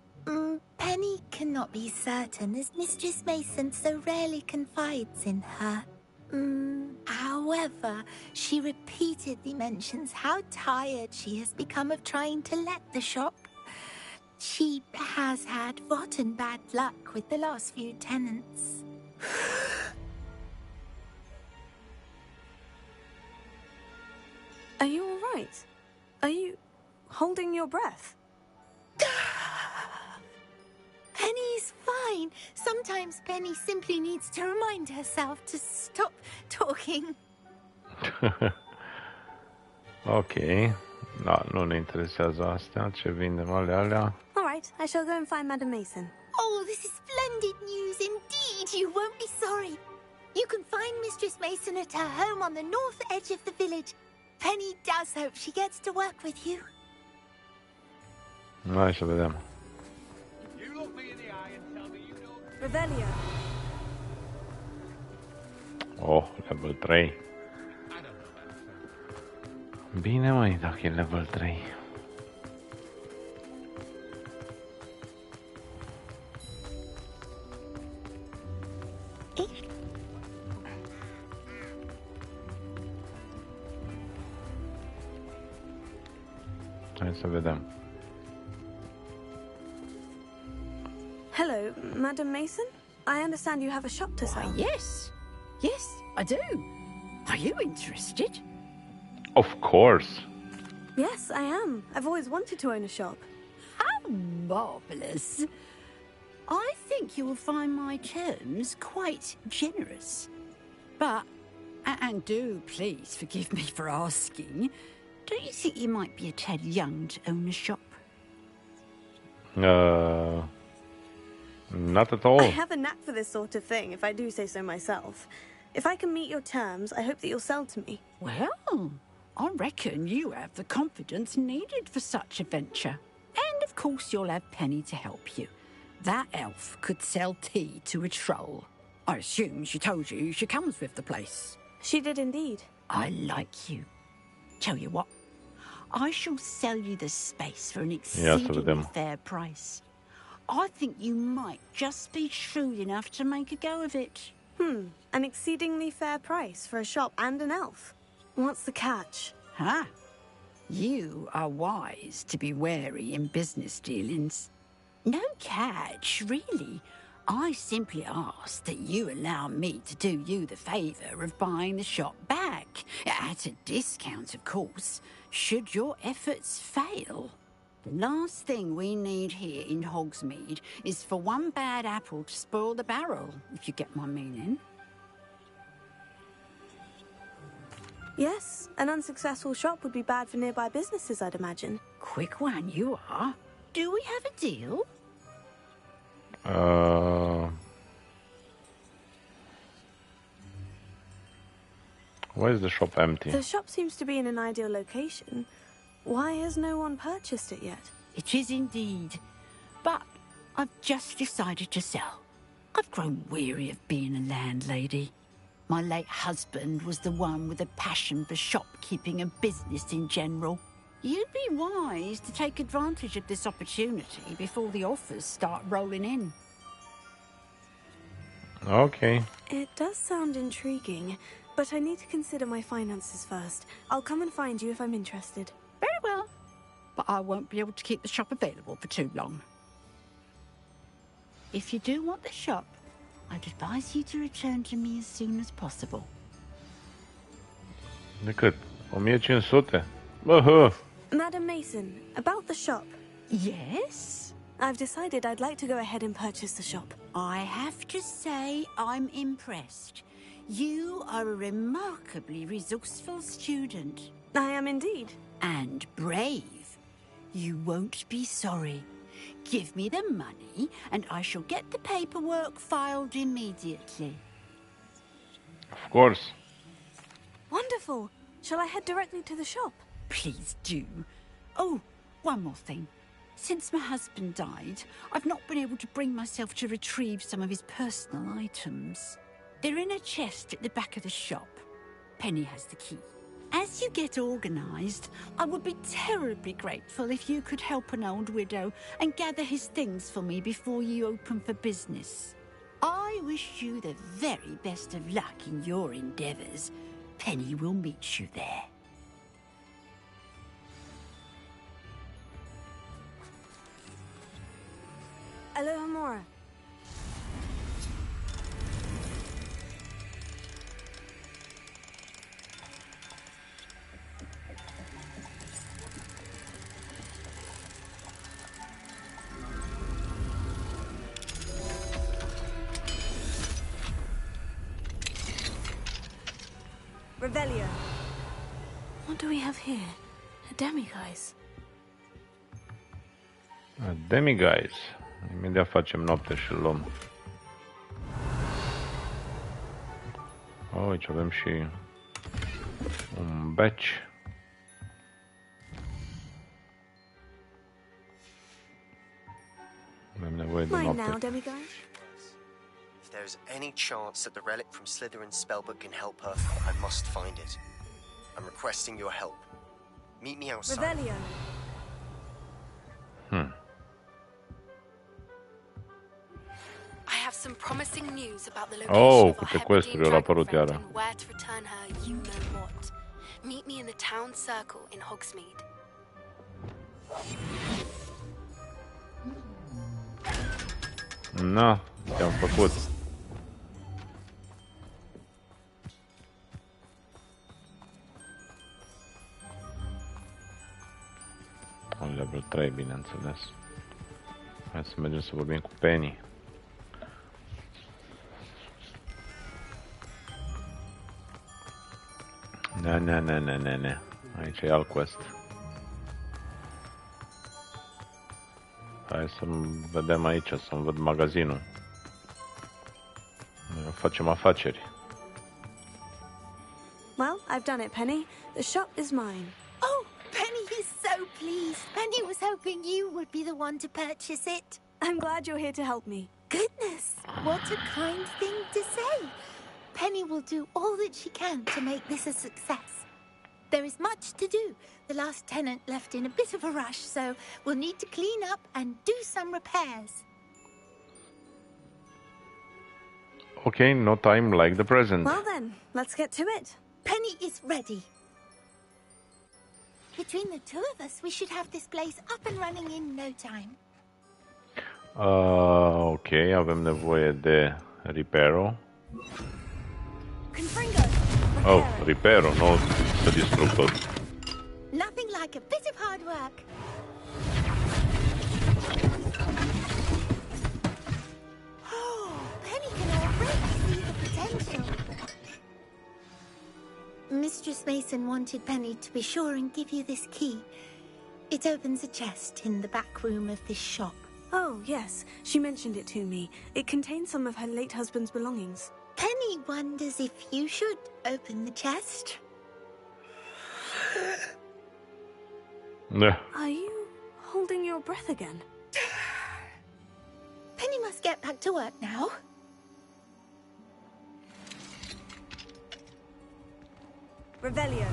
Penny cannot be certain, as Mistress Mason so rarely confides in her. However, she repeatedly mentions how tired she has become of trying to let the shop. She has had rotten bad luck with the last few tenants. Are you all right? Are you holding your breath? Penny's fine. Sometimes Penny simply needs to remind herself to stop talking. Ok. Da, nu ne interesează astea. Ce vindem alea? All right, I shall go and find Madam Mason. Oh, this is splendid news indeed. You won't be sorry. You can find Mistress Mason at her home on the north edge of the village. Penny does hope she gets to work with you. Hai să vedem. Revelio. Oh, level 3. Bine, măi, dacă e level 3. Hai să vedem. Hello, Madam Mason? I understand you have a shop to sell. Yes. Yes, I do. Are you interested? Of course. Yes, I am. I've always wanted to own a shop. How marvellous. I think you will find my terms quite generous. But, and do please forgive me for asking, do you think you might be a tad young to own a shop? Not at all. I have a knack for this sort of thing, if I do say so myself. If I can meet your terms, I hope that you'll sell to me. Well, I reckon you have the confidence needed for such a venture. And of course you'll have Penny to help you. That elf could sell tea to a troll. I assume she told you she comes with the place. She did indeed. I like you. Tell you what, I shall sell you the space for an exceedingly fair price. I think you might just be shrewd enough to make a go of it. An exceedingly fair price for a shop and an elf. What's the catch? Huh? You are wise to be wary in business dealings. No catch, really. I simply ask that you allow me to do you the favour of buying the shop back. At a discount, of course, should your efforts fail. The last thing we need here in Hogsmeade is for one bad apple to spoil the barrel, if you get my meaning. Yes, an unsuccessful shop would be bad for nearby businesses, I'd imagine. Quick one, you are. Do we have a deal? Why is the shop empty? The shop seems to be in an ideal location. Why has no one purchased it yet? It is indeed. But I've just decided to sell. I've grown weary of being a landlady. My late husband was the one with a passion for shopkeeping and business in general. You'd be wise to take advantage of this opportunity before the offers start rolling in. Okay. It does sound intriguing, but I need to consider my finances first. I'll come and find you if I'm interested. Very well. But I won't be able to keep the shop available for too long. If you do want the shop, I'd advise you to return to me as soon as possible. De cât? 1500? Bă. Madam Mason, about the shop. Yes? I've decided I'd like to go ahead and purchase the shop. I have to say I'm impressed. You are a remarkably resourceful student. I am indeed. And brave. You won't be sorry. Give me the money, and I shall get the paperwork filed immediately. Of course. Wonderful. Shall I head directly to the shop? Please do. Oh, one more thing. Since my husband died, I've not been able to bring myself to retrieve some of his personal items. They're in a chest at the back of the shop. Penny has the key. As you get organised, I would be terribly grateful if you could help an old widow and gather his things for me before you open for business. I wish you the very best of luck in your endeavours. Penny will meet you there. Aloha Mora. Revelio. What do we have here? A demiguise. A demiguise. Imediat facem noapte și luăm. Oh, aici avem și un batch. Avem nevoie de noapte. If there's any chance that the relic from Slytherin's spellbook can help her, I must find it. I'm requesting your help. Meet me outside. Revelio. I have some promising news about the location of our Hebridean dragon friend and where to return her you know what. Meet me in the town circle in Hogsmeade. Na, te-am făcut. Un level 3, bineînțeles. Hai să mergem să vorbim cu Penny. Ne. Aici e alt quest. Hai să vedem aici, să-mi văd magazinul. Facem afaceri. Well, I've done it, Penny. The shop is mine. Oh, Penny is so pleased. Penny was hoping you would be the one to purchase it. I'm glad you're here to help me. Goodness, what a kind thing to say. Penny will do all that she can to make this a success. There is much to do. The last tenant left in a bit of a rush, so we'll need to clean up and do some repairs. Okay, no time like the present. Well then, let's get to it. Penny is ready. Between the two of us, we should have this place up and running in no time. Ok, avem nevoie de Reparo. Oh, Reparo, nu să distrug tot. Nothing like a bit of hard work. Oh, Penny can already see the potential. Mistress Mason wanted Penny to be sure and give you this key. It opens a chest in the back room of this shop. Oh, yes. She mentioned it to me. It contains some of her late husband's belongings. Penny wonders if you should open the chest. Yeah. Are you holding your breath again? Penny must get back to work now. Revelio.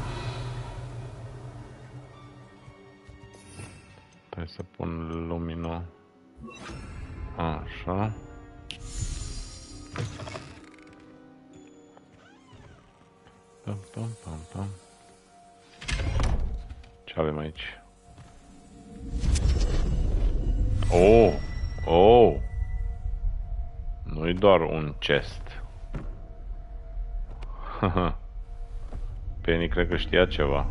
Trebuie să pun lumină. Așa. Pam. Ce avem aici? Oh! Nu-i doar un chest. Penny cred că știa ceva.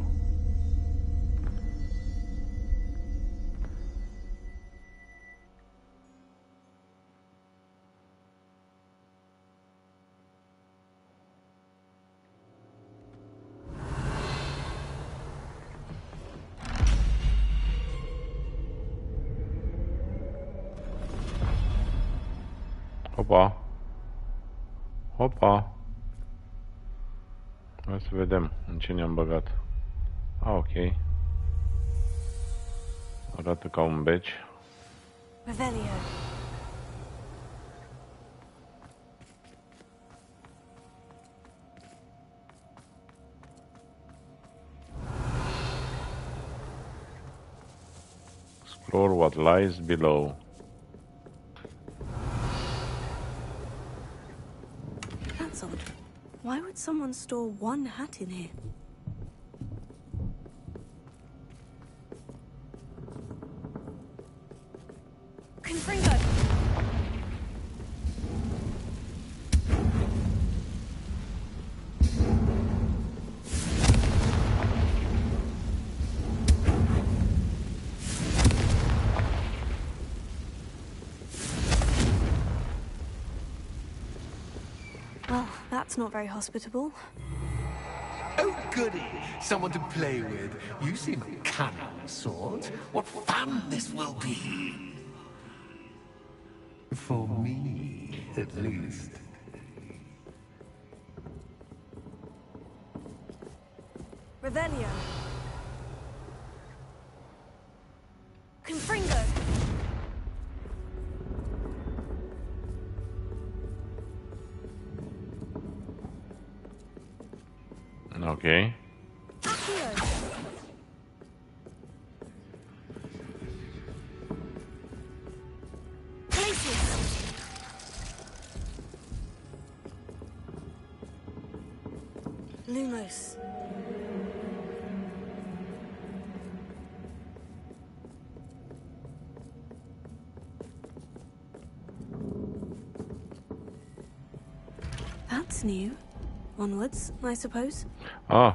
Hopa. Hopa. Hai să vedem în ce ne-am băgat. Ok. Arată ca un beci. Revelio. Explore what lies below. That's odd. Why would someone store one hat in here? Confringo! Well, that's not very hospitable. Oh, goody! Someone to play with. You seem a cunning sort. What fun this will be! For me, at least. Revelio. Confringo. Ok. Lumos. That's new. Onwards, I suppose. Ah.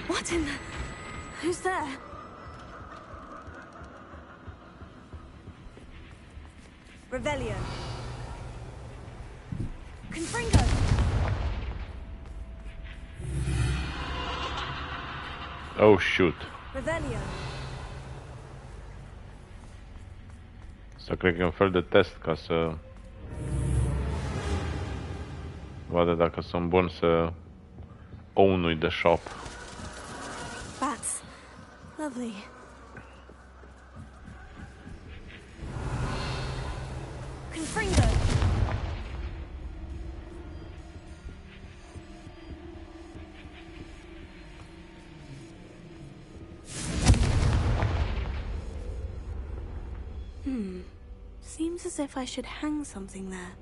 What in the... Who's there? Revelio. Confringo. Oh, shoot. Revelio. Asta cred că e un fel de test ca să vadă dacă sunt bun să own-ui de shop. Bats. Lovely. Confringo. Seems as if I should hang something there.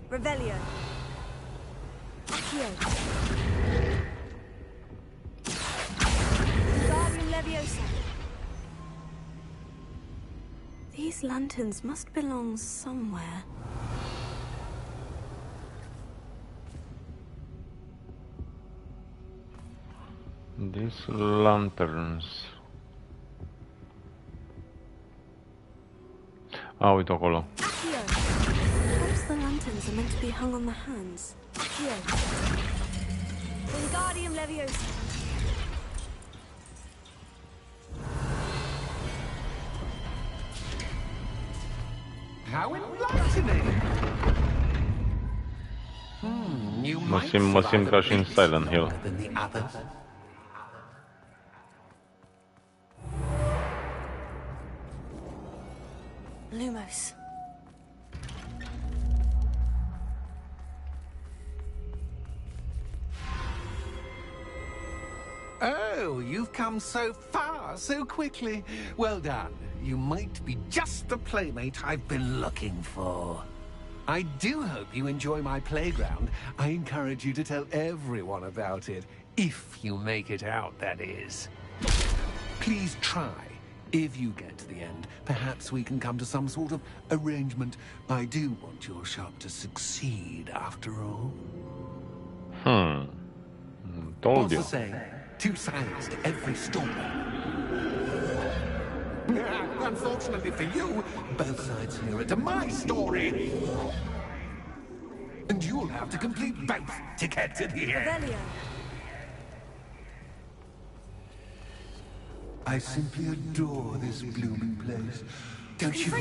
Revelio. Accio. Wingardium Leviosa. These lanterns must belong somewhere. These lanterns. Ah, uite acolo. Perhaps the lanterns are meant to be hung on the hands. Accio. Wingardium Leviosa. How enlightening! You might mă simt ca și în Silent Hill. than the others. Lumos. Oh, you've come so far, so quickly. Well done. You might be just the playmate I've been looking for. I do hope you enjoy my playground. I encourage you to tell everyone about it. If you make it out, that is. Please try. If you get to the end, perhaps we can come to some sort of arrangement. I do want your shop to succeed, after all. Told What's you. the saying? Two sides to every story. Unfortunately for you, both sides hear it to my story. And you'll have to complete both to get to the end. I simply adore this blooming place. Don't you?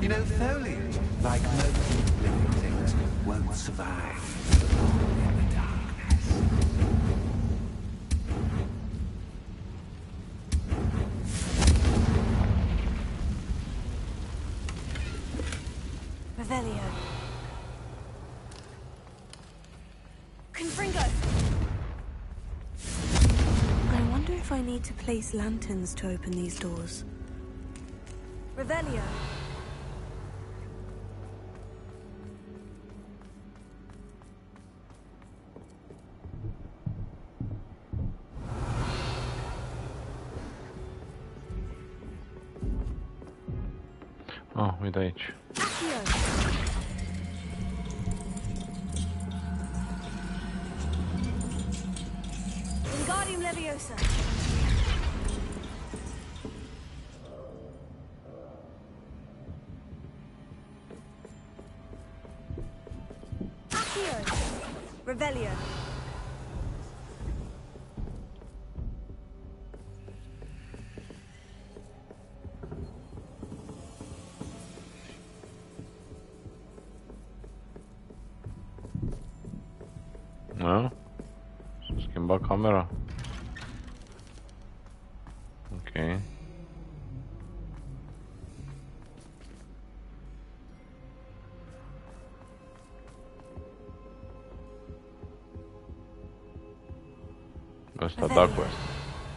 You know, foliage, like most living things, won't survive in the darkness. Revelio. Confringo! I wonder if I need to place lanterns to open these doors. Revelio. Ah, uite aici. Wingardium Leviosa. Accio. Revelio. Da? S-a schimbat camera. Ok. Asta da cu asta.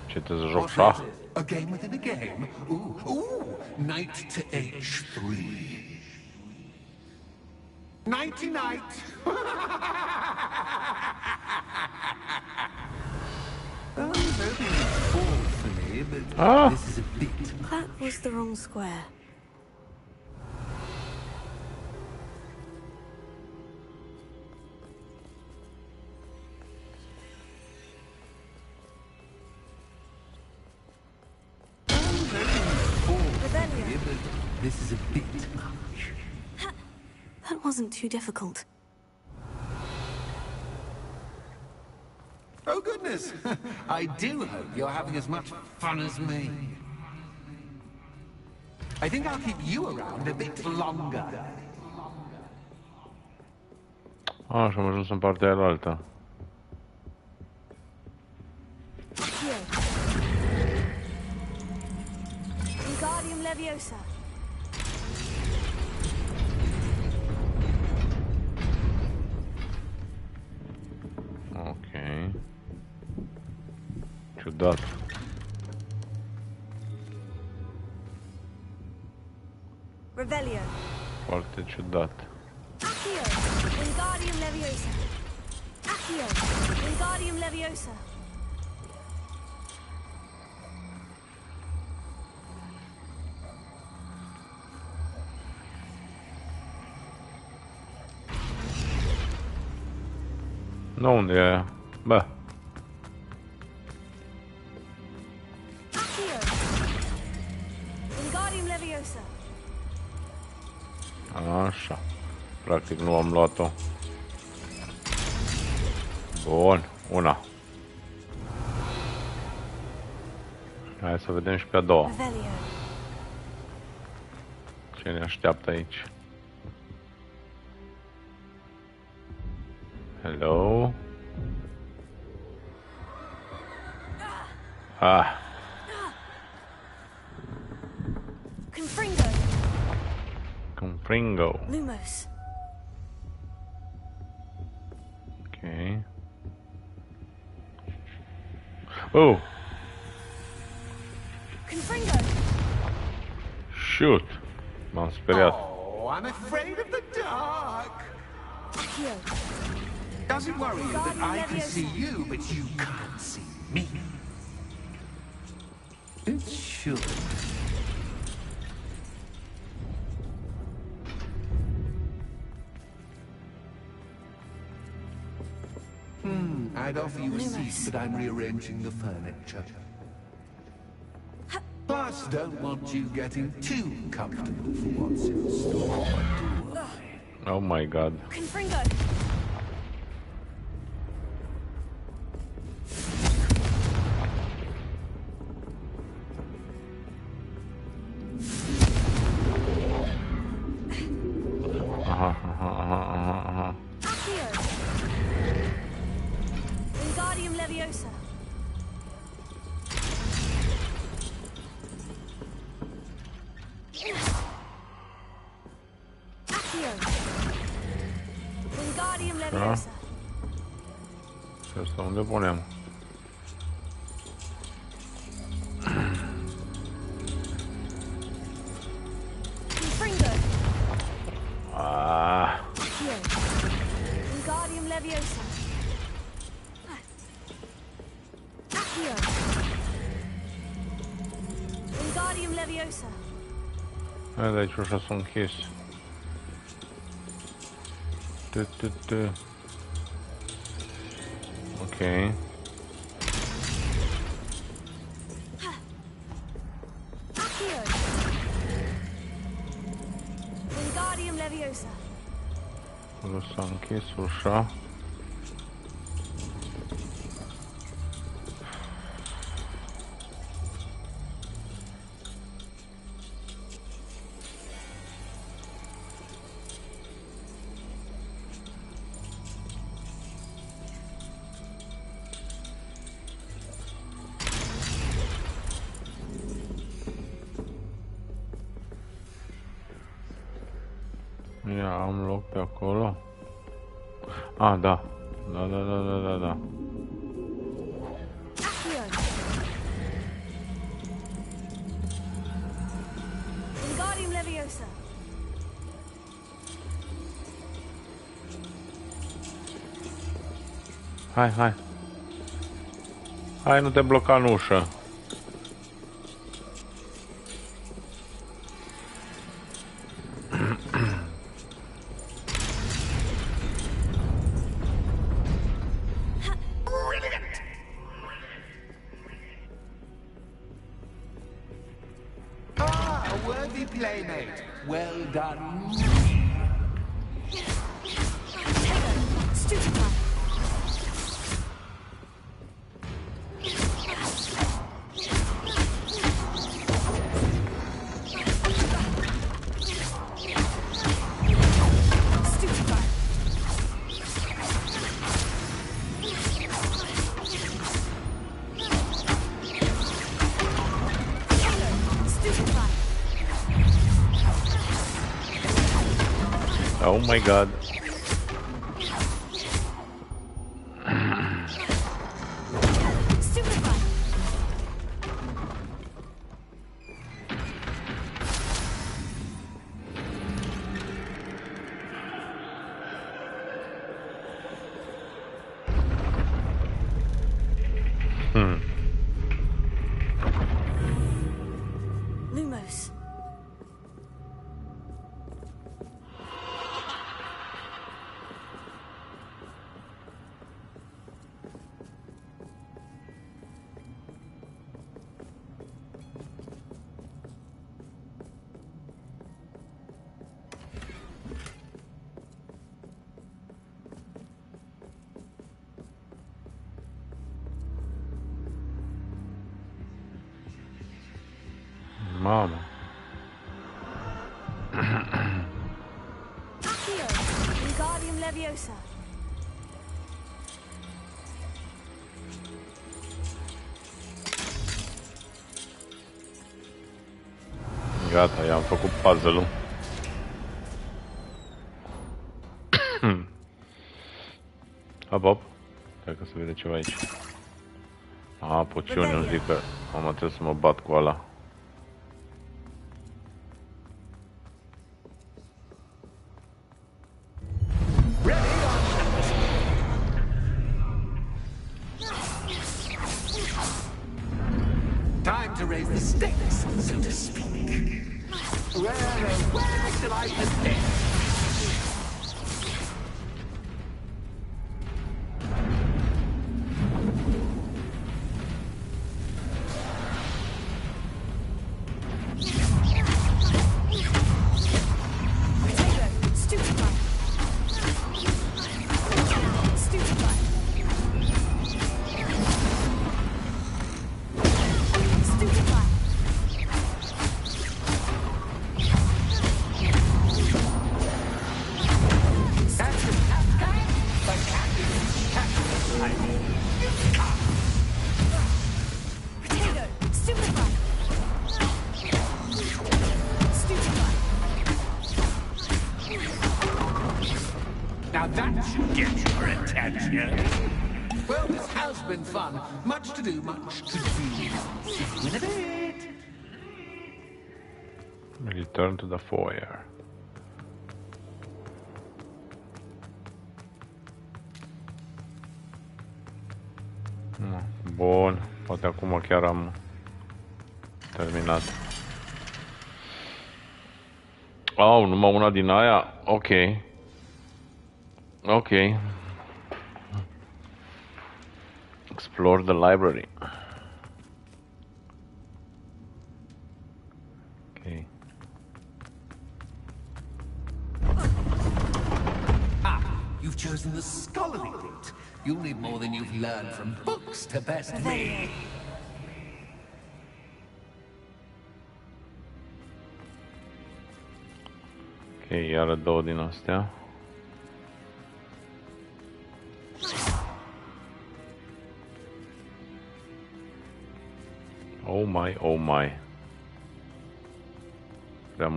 Ce te joc șah? A game within a game? Ooh, knight to h3. Nighty-night! This is a bit. That was the wrong square. This is a bit much. That wasn't too difficult. Oh goodness! I do hope you're having as much fun as me. I think I'll keep you around a bit longer. Ah, și am ajuns în partea aia altă. Wingardium Leviosa. Ok. Ciudat. Revelio. Foarte ciudat. Accio. Wingardium Leviosa. Accio. Wingardium Leviosa. Nu, unde e aia? Bă. Accio. Wingardium Leviosa. Așa. Practic nu am luat-o. Bun, una. Hai să vedem și pe a doua. Ce ne așteaptă aici? Hello? Ah. Confringo. Confringo. Lumos. Okay. Oh. Confringo. Shoot. M-am speriat. Oh, I'm afraid of the dark. Accio. Does it worry you that I can see you, but you can't see me? should. I'd offer you a seat, but I'm rearranging the furniture. Plus, don't want you getting too comfortable for what's in store, do I? Oh my god. Confringo. Wingardium Leviosa. Wingardium Leviosa. Și asta unde punem? Confringo. Ah. Wingardium Leviosa. Accio. Wingardium Leviosa. Hai de aici ușa s-a închis. Ok. Accio. Wingardium Leviosa. S-a închis ușa. Ia, am loc pe acolo. Ah, da. Da. Wingardium Leviosa. Hai. Hai, nu te bloca în ușă. A worthy playmate. Well done. Stupefy. Oh my god. Lumos. Mamă. Accio. Wingardium Leviosa. Gata, i-am făcut puzzle-ul. Hop. Stai că se vede ceva aici. Ah, poțiuni, îmi zic că am trebuie să mă bat cu ăla. Time to raise the stakes, so to speak. Where shall I begin? Now that should get your attention. Well, this has been fun. Much to do, much to do. See you in a bit. Return to the foyer. Bun, poate acum chiar am terminat. Oh, numai una din aia? Ok. Ok. Explore the library. Ok. You've chosen the scholarly route. You'll need more than you've learned from books to best me. Ok, iară două din astea. Oh my, oh my. Prea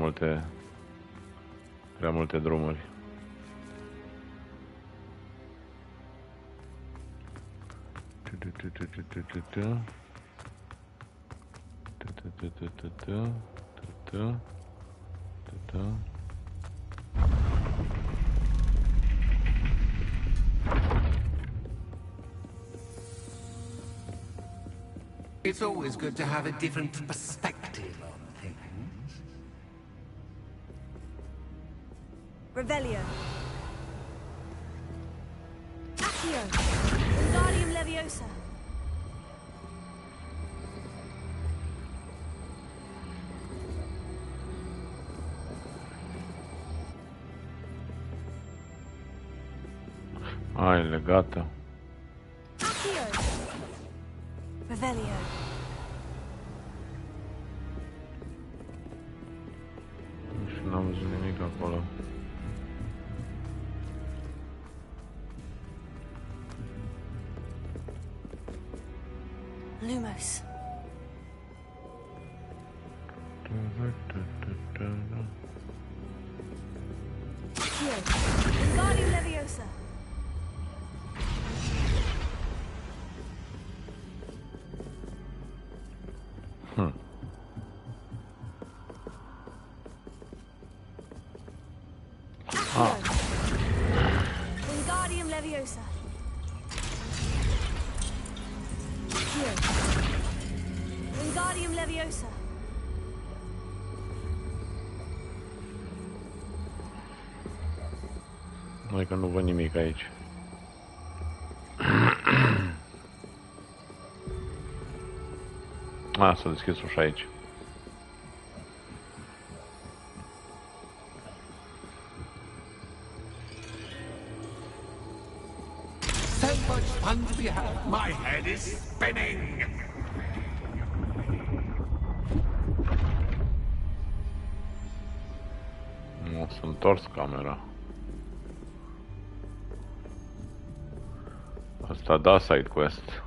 multe drumuri. It's always good to have a different perspective on things. Revelio. Accio. Wingardium Leviosa. Ah, e legată. Accio. Revelio. Și n-am văzut nimic acolo. Lumos. Accio. Wingardium Leviosa. Wingardium Leviosa. Wingardium Leviosa. Noi că nu văd nimic aici. Ah, s-a deschis ușa aici. So much fun to be had. My head is spinning. Nu, s-a întors camera. Asta da side quest.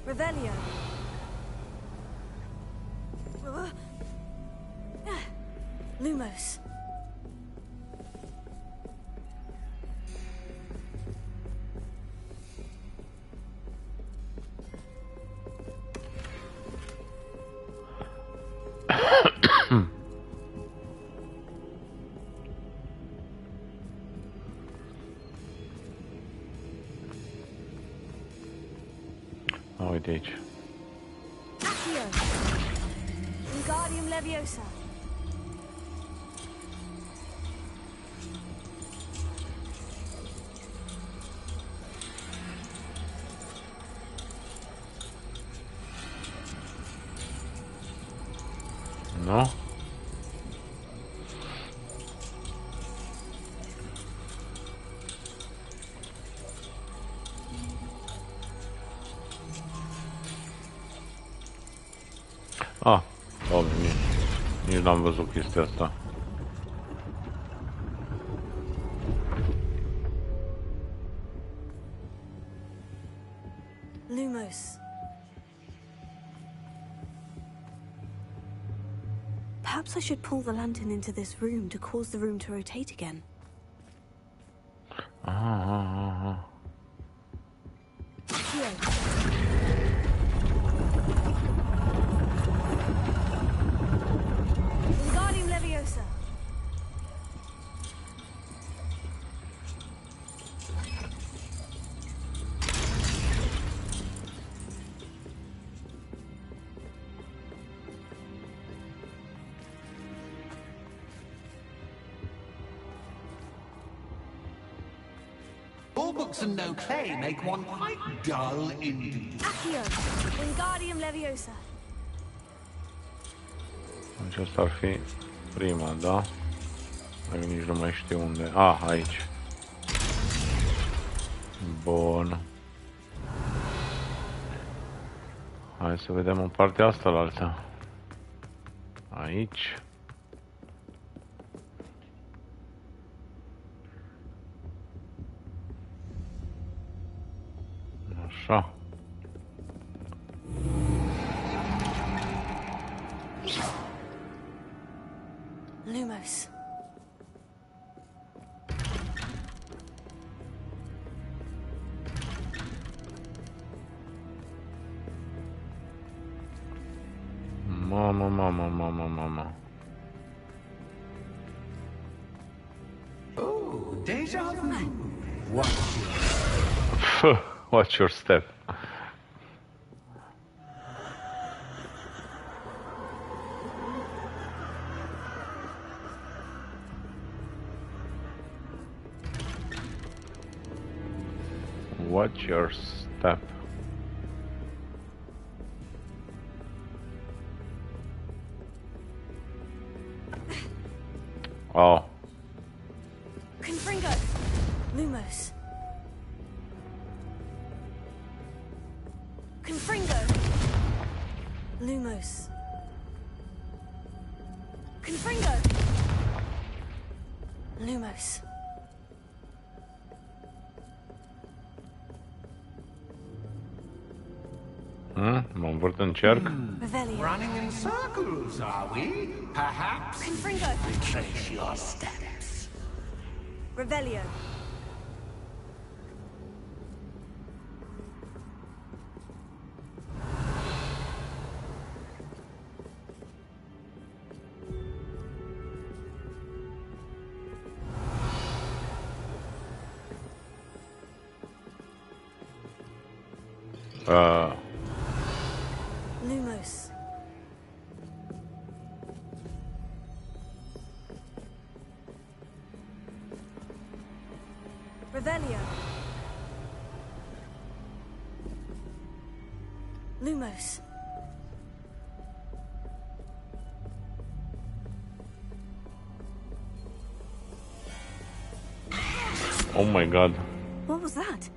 Revelio. Lumos. uite aici. Accio. Wingardium Leviosa. Nu? Ah, doamne, nici n-am văzut chestia asta. Lumos. Perhaps I should pull the lantern into this room to cause the room to rotate again. Wingardium Leviosa. All books and no play make one quite dull indeed. Accio. Wingardium Leviosa. Deci asta ar fi prima, da? Dacă nici nu mai știu unde. Ah, aici. Bun. Hai să vedem în partea asta la alta. Aici. Așa. Lumos. Mama. Oh, deja vu. Watch Watch your step. Watch your step. Oh. Confringo. Lumos. Confringo. Lumos. Confringo. Lumos. Mă învârt în cerc. Running in circles, are we? Perhaps? Confringo. Retrace your steps. Revelio. Lumos. Revelio. Lumos. Oh my god. What was that?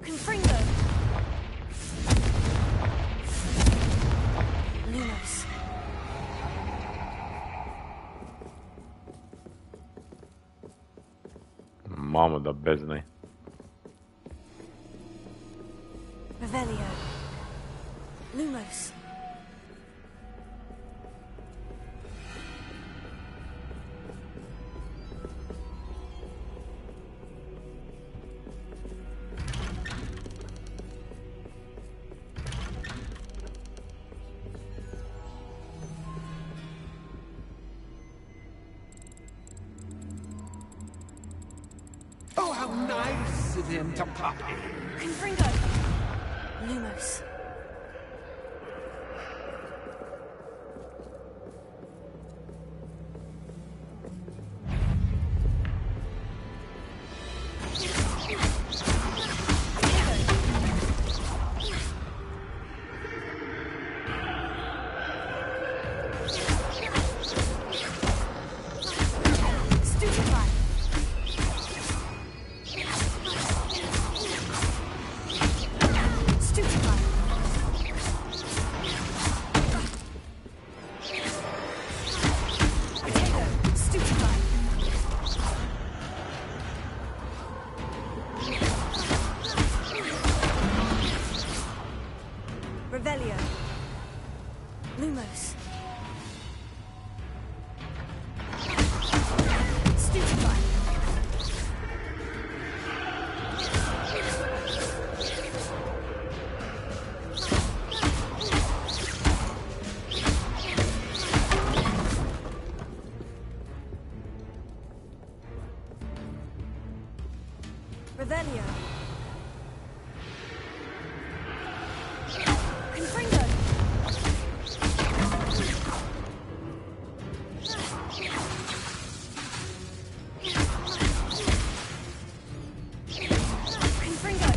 Confringo. Lumos. Mamă, dar beznă-i. Revelio. Lumos. Oh, how nice of him to pop in. Confringo! Lumos. Revelio. Lumos. Stupefy. Revelio. Confringo. Confringo.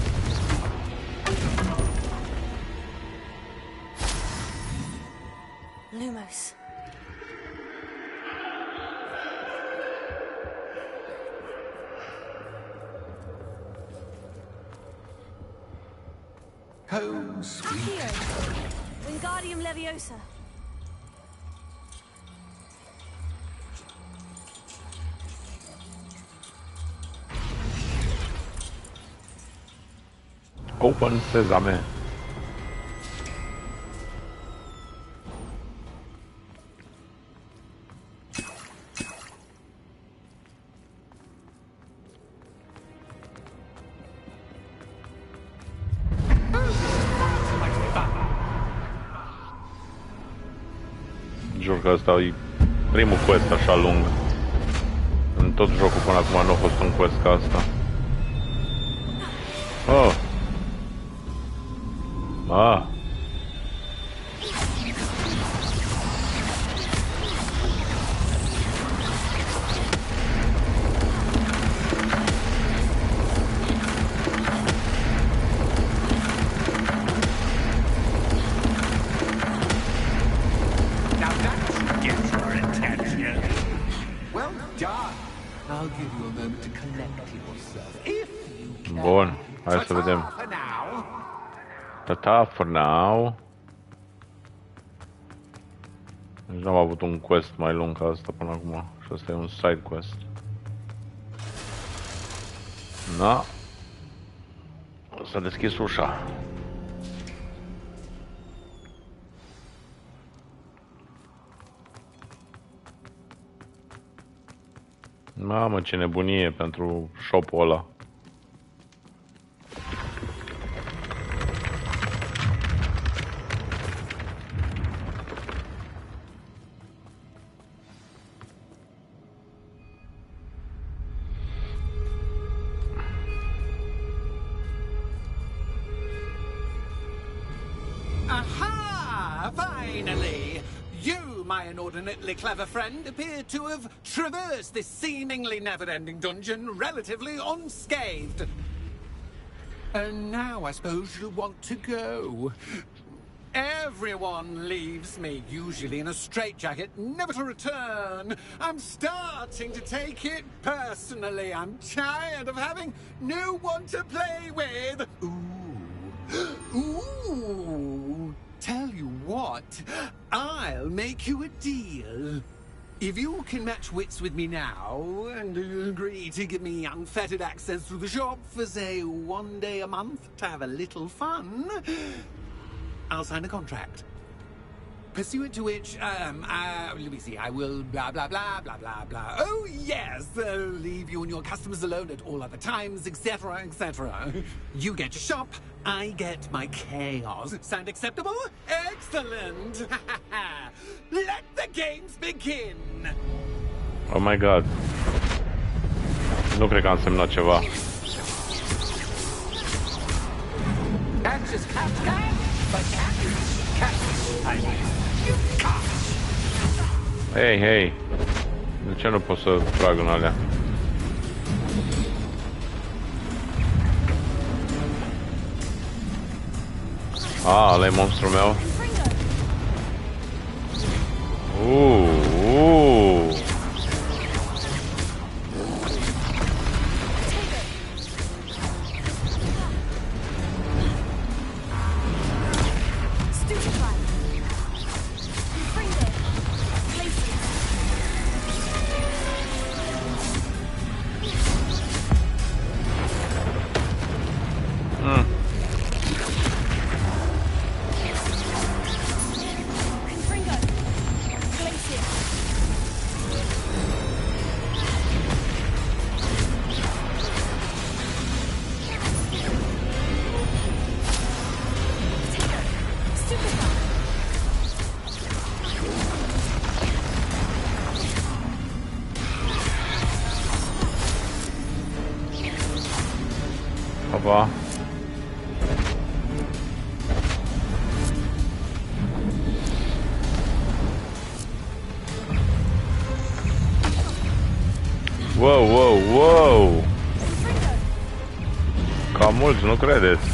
Lumos. Home sweet. Accio. Wingardium Leviosa. Open Sesame. Jur că ăsta e primul quest așa lung. În tot jocul până acum nu a fost un quest ca asta. Oh. Ah. Now that should get your attention. Well done. I'll give you a moment to collect yourself, if you can. Bun, hai să vedem. For now. Ta-ta for now. Deci n-am avut un quest mai lung ca asta până acum. Și asta e un side quest. Na. S-a deschis ușa. Mamă, ce nebunie pentru shop-ul ăla. Aha! Finally! You, my inordinately clever friend, appear to have traversed this seemingly never-ending dungeon relatively unscathed. And now I suppose you want to go. Everyone leaves me, usually in a straitjacket, never to return. I'm starting to take it personally. I'm tired of having no one to play with. Ooh. Ooh. Tell you what, I'll make you a deal. If you can match wits with me now, and agree to give me unfettered access to the shop for, say, 1 day a month to have a little fun, I'll sign a contract. Pursuant to which, let me see, I will blah, blah, blah, blah, blah, blah. Oh, yes, leave you and your customers alone at all other times, etc., etc. You get your shop, I get my chaos. Sound acceptable? Excellent! Let the games begin! Oh my god. Nu cred că am semnat ceva. Hei, hei. De ce nu pot să trag în alea? Ăla e monstrul meu. Opa. Wow, wow, wow! Cam mulți, nu credeți?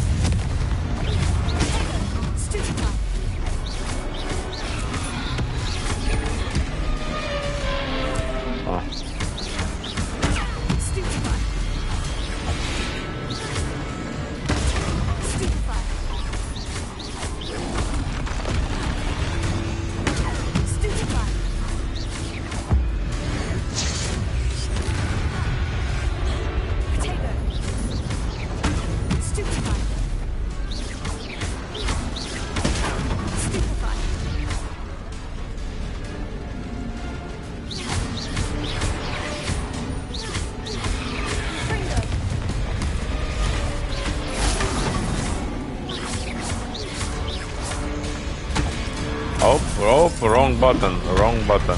Oh, wrong button, wrong button.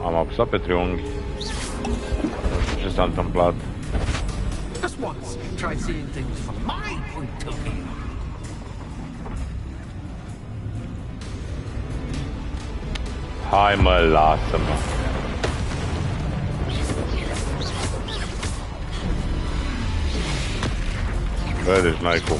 Am apăsat pe triunghi. Nu știu ce s-a întâmplat. Just once, try seeing things from my point of view. Hai mă, lasă-mă. Bă, deci n-ai cum.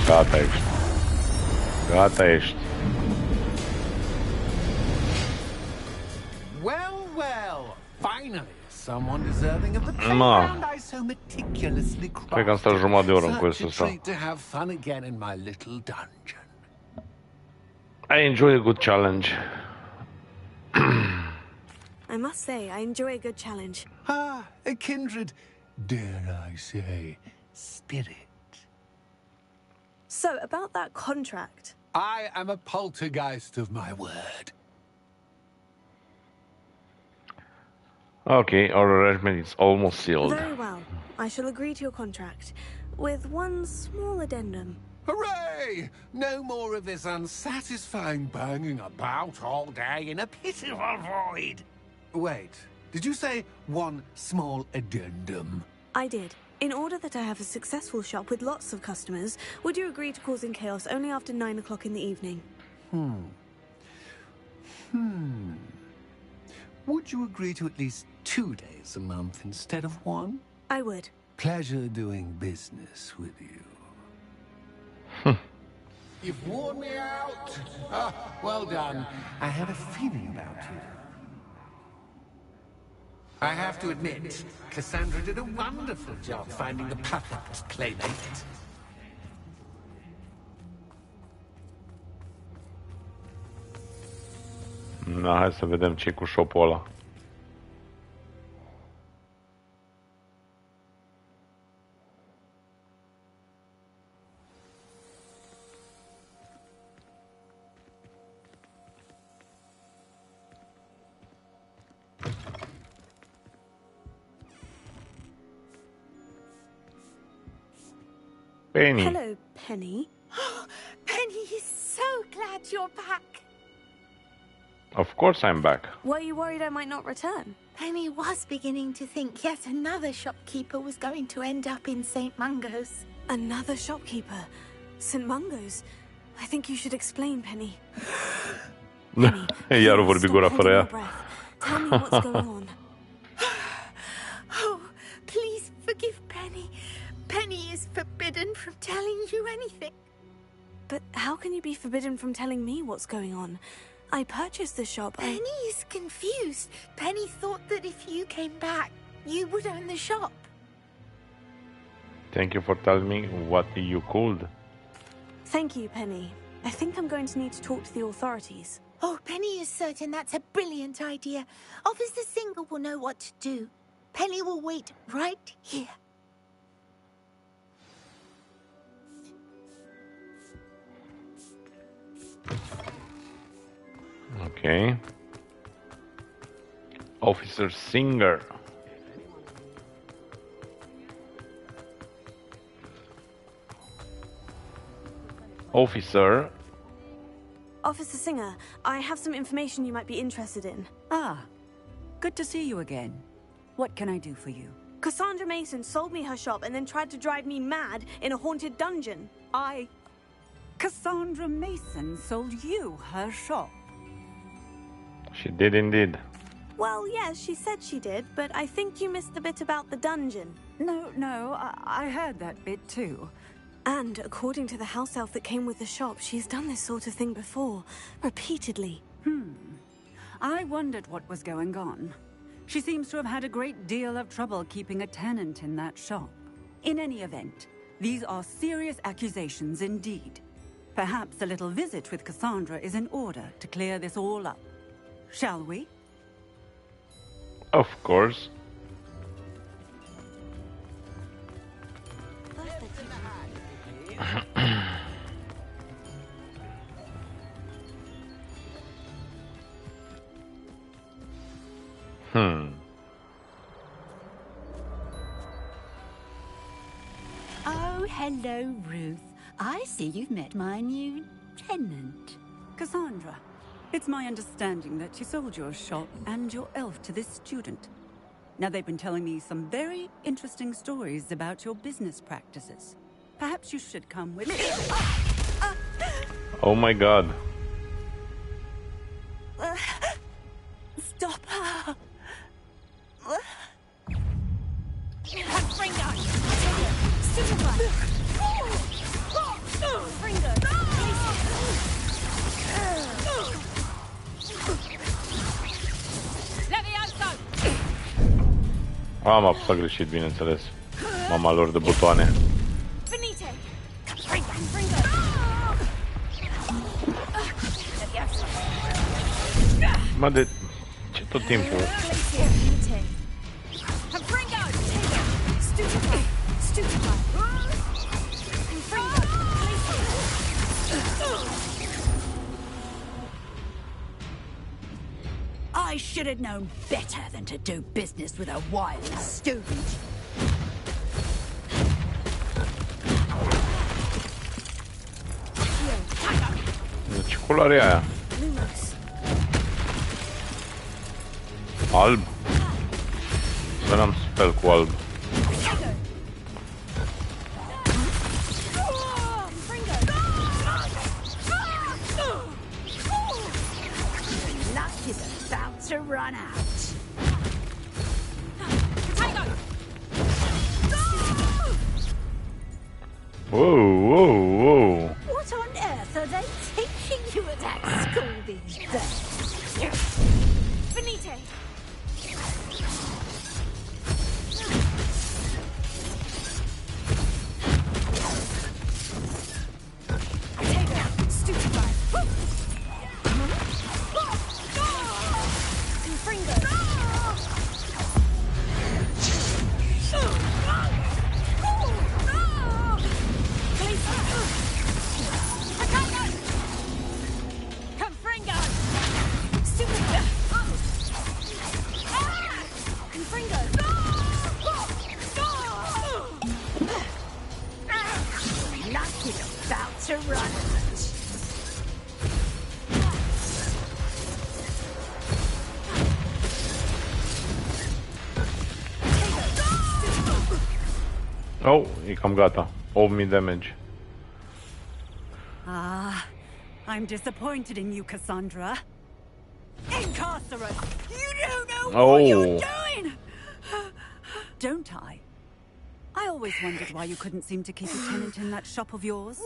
Gata ești. Gata ești. Well, well. Finally, someone deserving of the playground I so meticulously crafted. Cred că am stat jumătate de oră în quest-ul ăsta. To have fun again in my little dungeon. I enjoy a good challenge. I must say, I enjoy a good challenge. Ah, a kindred, dare I say, spirit. So, about that contract. I am a poltergeist of my word. Okay, our arrangement is almost sealed. Very well. I shall agree to your contract, with one small addendum. Hooray! No more of this unsatisfying banging about all day in a pitiful void. Wait, did you say one small addendum? I did. In order that I have a successful shop with lots of customers, would you agree to causing chaos only after 9 o'clock in the evening? Would you agree to at least 2 days a month instead of 1? I would. Pleasure doing business with you. You've worn me out. Ah, well done. I had a feeling about you. I have to admit, Cassandra did a wonderful job finding the perfect playmate. Na, hai să vedem ce cu shop-ul ăla. Penny. Hello, Penny. Penny is so glad you're back. Of course I'm back. Were you worried I might not return? Penny was beginning to think yet another shopkeeper was going to end up in St. Mungo's. Another shopkeeper? St. Mungo's? I think you should explain, Penny. Iar o vorbi gura fără ea. Tell me what's going on. Oh, please forgive Penny. Penny is forbidden from telling you anything. But how can you be forbidden from telling me what's going on? I purchased the shop. Penny is confused. Penny thought that if you came back, you would own the shop. Thank you for telling me what you could. Thank you, Penny. I think I'm going to need to talk to the authorities. Oh, Penny is certain that's a brilliant idea. Officer Singer will know what to do. Penny will wait right here. Okay. Officer Singer. Officer. Officer Singer, I have some information you might be interested in. Ah, good to see you again. What can I do for you? Cassandra Mason sold me her shop and then tried to drive me mad in a haunted dungeon. Cassandra Mason sold you her shop? She did indeed. Well, yes, she said she did, but I think you missed the bit about the dungeon. No, I heard that bit too. And according to the house elf that came with the shop, she's done this sort of thing before, repeatedly. I wondered what was going on. She seems to have had a great deal of trouble keeping a tenant in that shop. In any event, these are serious accusations indeed. Perhaps a little visit with Cassandra is in order to clear this all up. Shall we? Of course. Oh, hello, Ruth. I see you've met my new tenant. Cassandra, it's my understanding that you sold your shop and your elf to this student. Now, they've been telling me some very interesting stories about your business practices. Perhaps you should come with me. Oh my god. Stop her! Am apăsat greșit, bineînțeles. Mama lor de butoane. Mă, de ce tot timpul? I should have known better than to do business with a wireless student. Ce culoare e aia? Alb? Dar n-am spell cu alb. To run out. Whoa. What on earth are about to run. Oh, e cam gata. 8000 damage. Ah, I'm disappointed in you, Cassandra. Incarcerate! You don't know what you're doing! Don't I? I always wondered why you couldn't seem to keep a tenant in that shop of yours.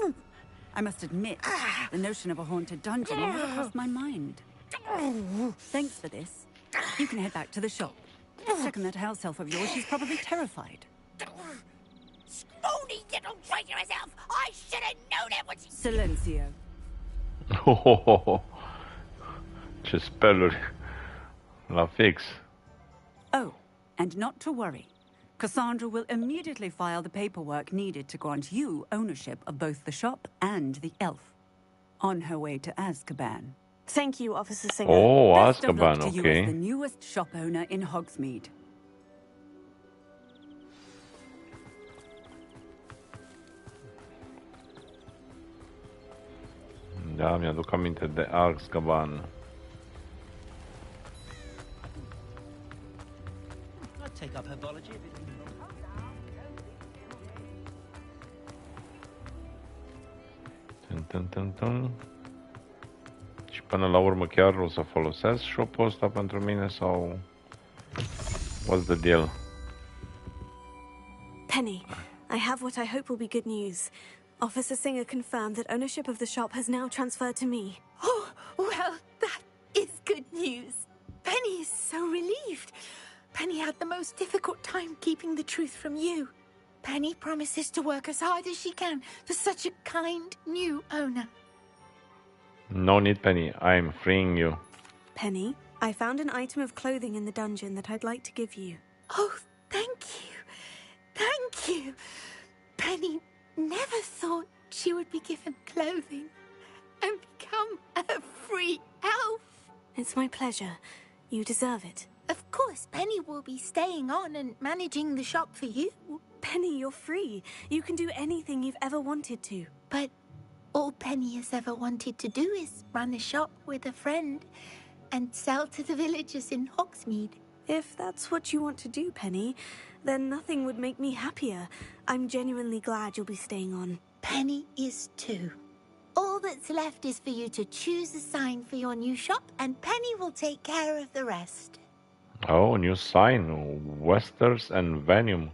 I must admit, the notion of a haunted dungeon never crossed my mind. Thanks for this. You can head back to the shop. Second that house elf of yours, she's probably terrified. Spoony little traitor herself! I should have known it was... Silencio. Ce spelluri. La fix. Oh, and not to worry. Cassandra will immediately file the paperwork needed to grant you ownership of both the shop and the elf. On her way to Azkaban. Thank you, Officer Singer. Oh, Best of luck Azkaban, to you okay. as the newest shop owner in Hogsmeade. Da, mi-aduc aminte de Azkaban. I'd take up herbology if it... Tum. Și până la urmă chiar o să folosesc shop-ul ăsta pentru mine sau... What's the deal? Penny, I have what I hope will be good news. Officer Singer confirmed that ownership of the shop has now transferred to me. Oh, well, that is good news. Penny is so relieved. Penny had the most difficult time keeping the truth from you. Penny promises to work as hard as she can for such a kind new owner. No need, Penny. I'm freeing you. Penny, I found an item of clothing in the dungeon that I'd like to give you. Oh, thank you. Thank you. Penny never thought she would be given clothing and become a free elf. It's my pleasure. You deserve it. Of course, Penny will be staying on and managing the shop for you. Penny, you're free. You can do anything you've ever wanted to. But all Penny has ever wanted to do is run a shop with a friend and sell to the villagers in Hogsmeade. If that's what you want to do, Penny, then nothing would make me happier. I'm genuinely glad you'll be staying on. Penny is too. All that's left is for you to choose a sign for your new shop, and Penny will take care of the rest. Oh, new sign. Westers and Venom.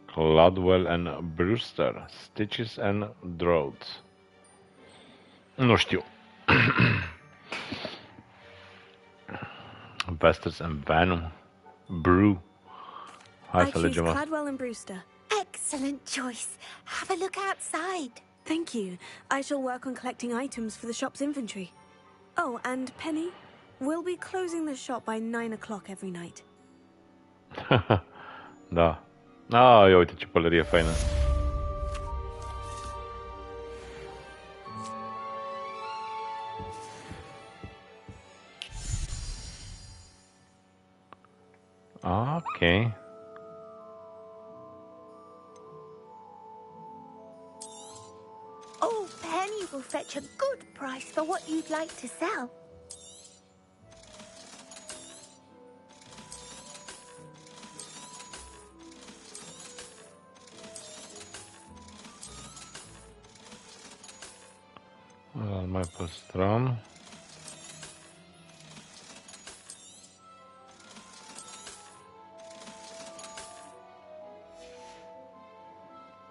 Cladwell and Brewster. Stitches and Droughts. Nu știu. Westers and Venom. Brew. Hai I să legem choose asta. Cladwell and Brewster. Excellent choice. Have a look outside. Thank you. I shall work on collecting items for the shop's inventory. Oh, and Penny, we'll be closing the shop by 9 o'clock every night. Da. Ah, ia uite ce pălărie faină. Ok. Oh, Penny will fetch a good price for what you'd like to sell. Îl mai păstrăm.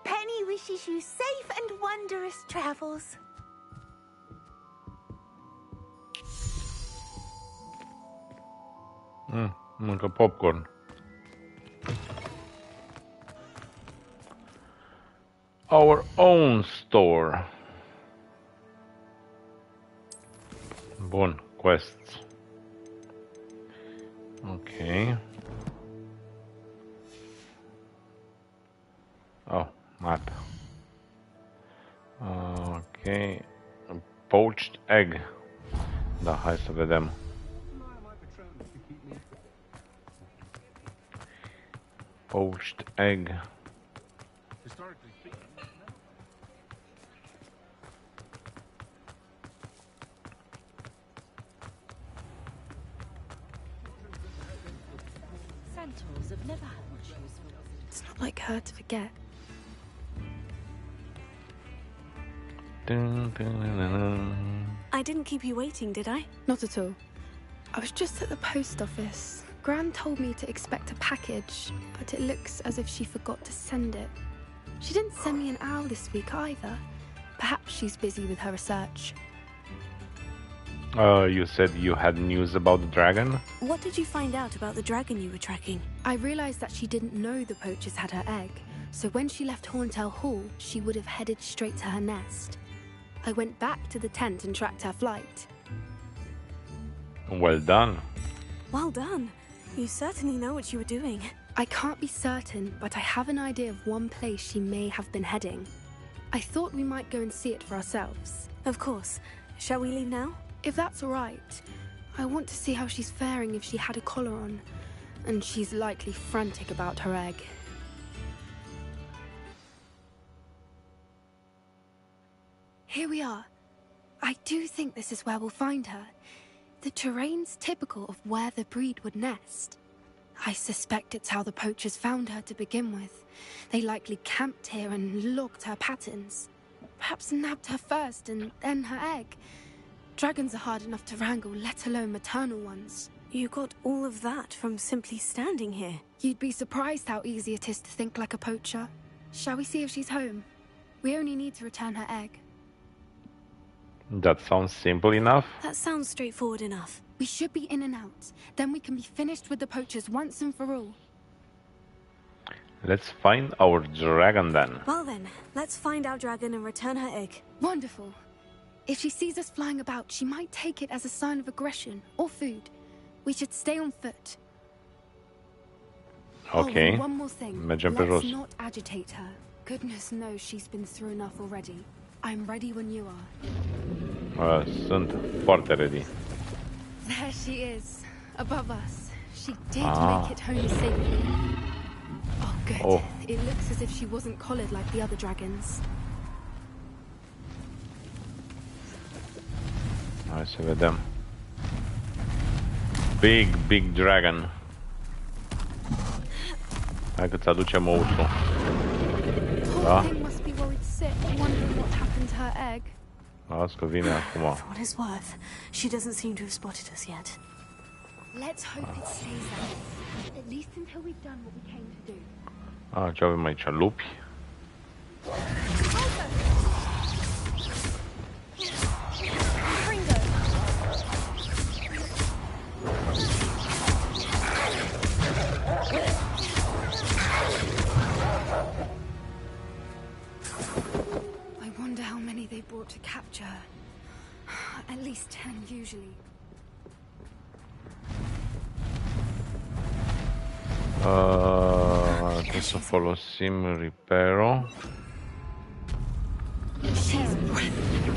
Penny wishes you safe and wondrous travels. Mâncă popcorn. Our own store. Bun, quests. Ok. Oh, map. Ok. Poached egg. Da, hai să vedem. Poached egg. Centaurs have never had much use for wizards. It's not like her to forget. I didn't keep you waiting, did I? Not at all. I was just at the post office. Gran told me to expect a package, but it looks as if she forgot to send it. She didn't send me an owl this week either. Perhaps she's busy with her research. You said you had news about the dragon? What did you find out about the dragon you were tracking? I realized that she didn't know the poachers had her egg, so when she left Horntail Hall, she would have headed straight to her nest. I went back to the tent and tracked her flight. Well done. Well done. You certainly know what you were doing. I can't be certain, but I have an idea of one place she may have been heading. I thought we might go and see it for ourselves. Of course. Shall we leave now? If that's all right. I want to see how she's faring if she had a collar on. And she's likely frantic about her egg. Here we are. I do think this is where we'll find her. The terrain's typical of where the breed would nest. I suspect it's how the poachers found her to begin with. They likely camped here and logged her patterns. Perhaps nabbed her first and then her egg. Dragons are hard enough to wrangle, let alone maternal ones. You got all of that from simply standing here. You'd be surprised how easy it is to think like a poacher. Shall we see if she's home? We only need to return her egg. That sounds simple enough. That sounds straightforward enough. We should be in and out. Then we can be finished with the poachers once and for all. Let's find our dragon then. Well then, let's find our dragon and return her egg. Wonderful. If she sees us flying about, she might take it as a sign of aggression or food. We should stay on foot. Okay. Oh, one more thing. Mergem pe jos. Let's not agitate her. Goodness knows she's been through enough already. I'm ready when you are. Sunt foarte ready. There she is, above us. She did make it home safely. Oh, good. Oh. It looks as if she wasn't collared like the other dragons. Hai să vedem. Big dragon. Hai că-ți aducem ouțul. Da? Must be worried sick, wondering what happened to her egg. Las că vine acum. For what it's worth, she doesn't seem to have spotted us yet. Let's hope it stays there. At least until we've done what we came to do. Ce avem aici? Lupi? I wonder how many they brought to capture her. At least 10 usually. Trebuie să folosim Reparo. She's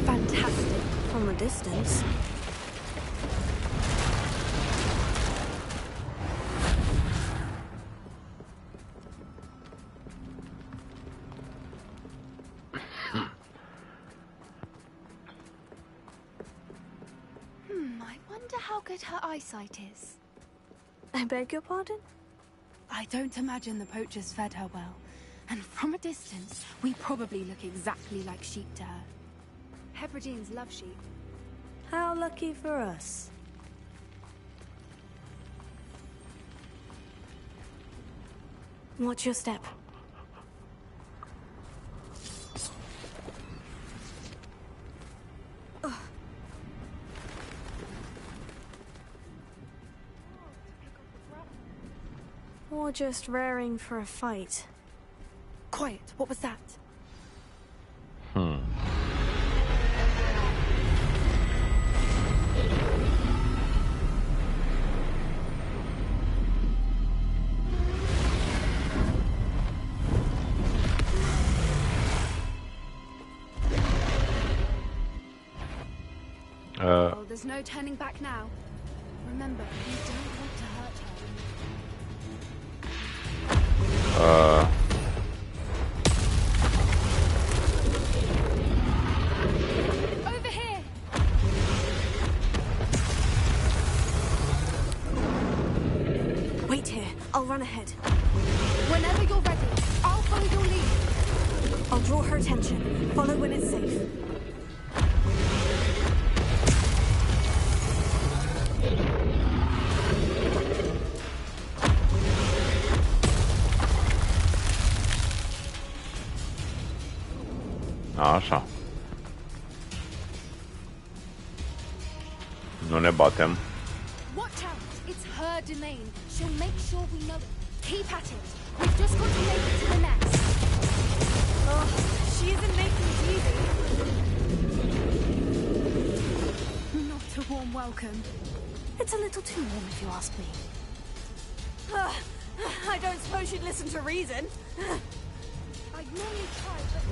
fantastic from a distance. I wonder how good her eyesight is. I beg your pardon? I don't imagine the poachers fed her well. And from a distance, we probably look exactly like sheep to her. Hebrideans love sheep. How lucky for us. Watch your step. Or just raring for a fight. Quiet, what was that? Well, there's no turning back now. Remember, you don't want to hurt her. Over here! Wait here. I'll run ahead. attention. Follow when it's safe. Așa. Nu ne batem. Watch out! It's her domain. She'll make sure we know it. Keep at it. We've just got to make it to the nest. Oh, she isn't making it easy. Not a warm welcome. It's a little too warm if you ask me. I don't suppose you'd listen to reason. I'd normally try, but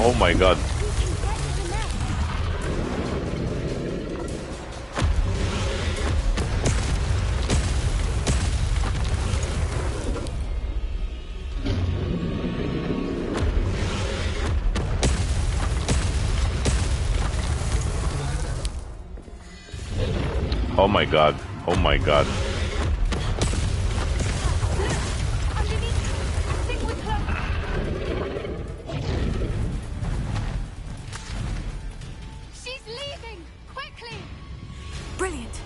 Oh my god. Oh my god. Oh my god. she's leaving! Quickly! Brilliant.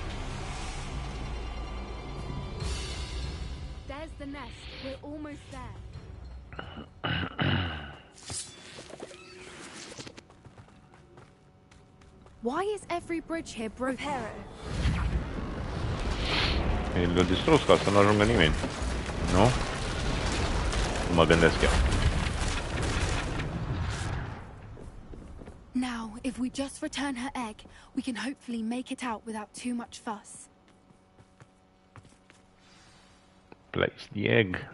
There's the nest. We're almost there. Why is every bridge here broken? Le-a distrus ca să nu ajungă nimeni. Nu? Mă gândesc eu. Now, if we just return her egg, we can hopefully make it out without too much fuss. Place the egg.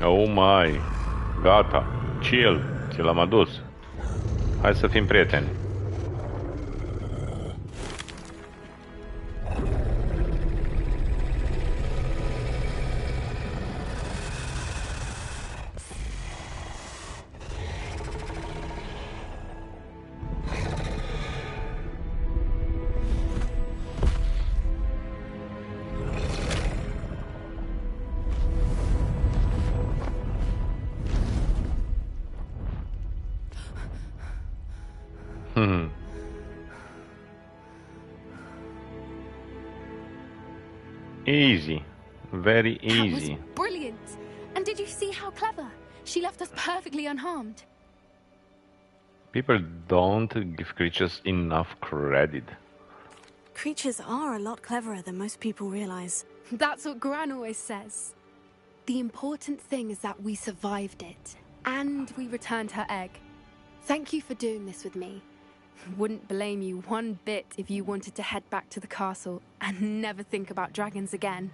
Oh my, gata, chill, ți l-am adus. Hai să fim prieteni. Easy. Very easy. That was brilliant. And did you see how clever? She left us perfectly unharmed. People don't give creatures enough credit. Creatures are a lot cleverer than most people realize. That's what Gran always says. The important thing is that we survived it. And we returned her egg. Thank you for doing this with me. Wouldn't blame you one bit if you wanted to head back to the castle and never think about dragons again.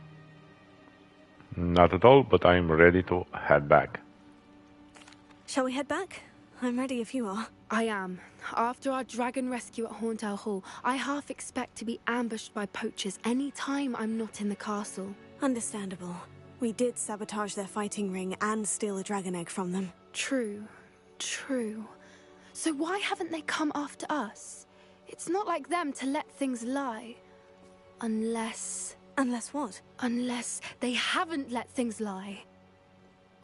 Not at all, but I'm ready to head back. Shall we head back? I'm ready if you are. I am. After our dragon rescue at Hauntowl Hall, I half expect to be ambushed by poachers any time I'm not in the castle. Understandable. We did sabotage their fighting ring and steal a dragon egg from them. True. True. So why haven't they come after us? It's not like them to let things lie. Unless... Unless what? Unless they haven't let things lie.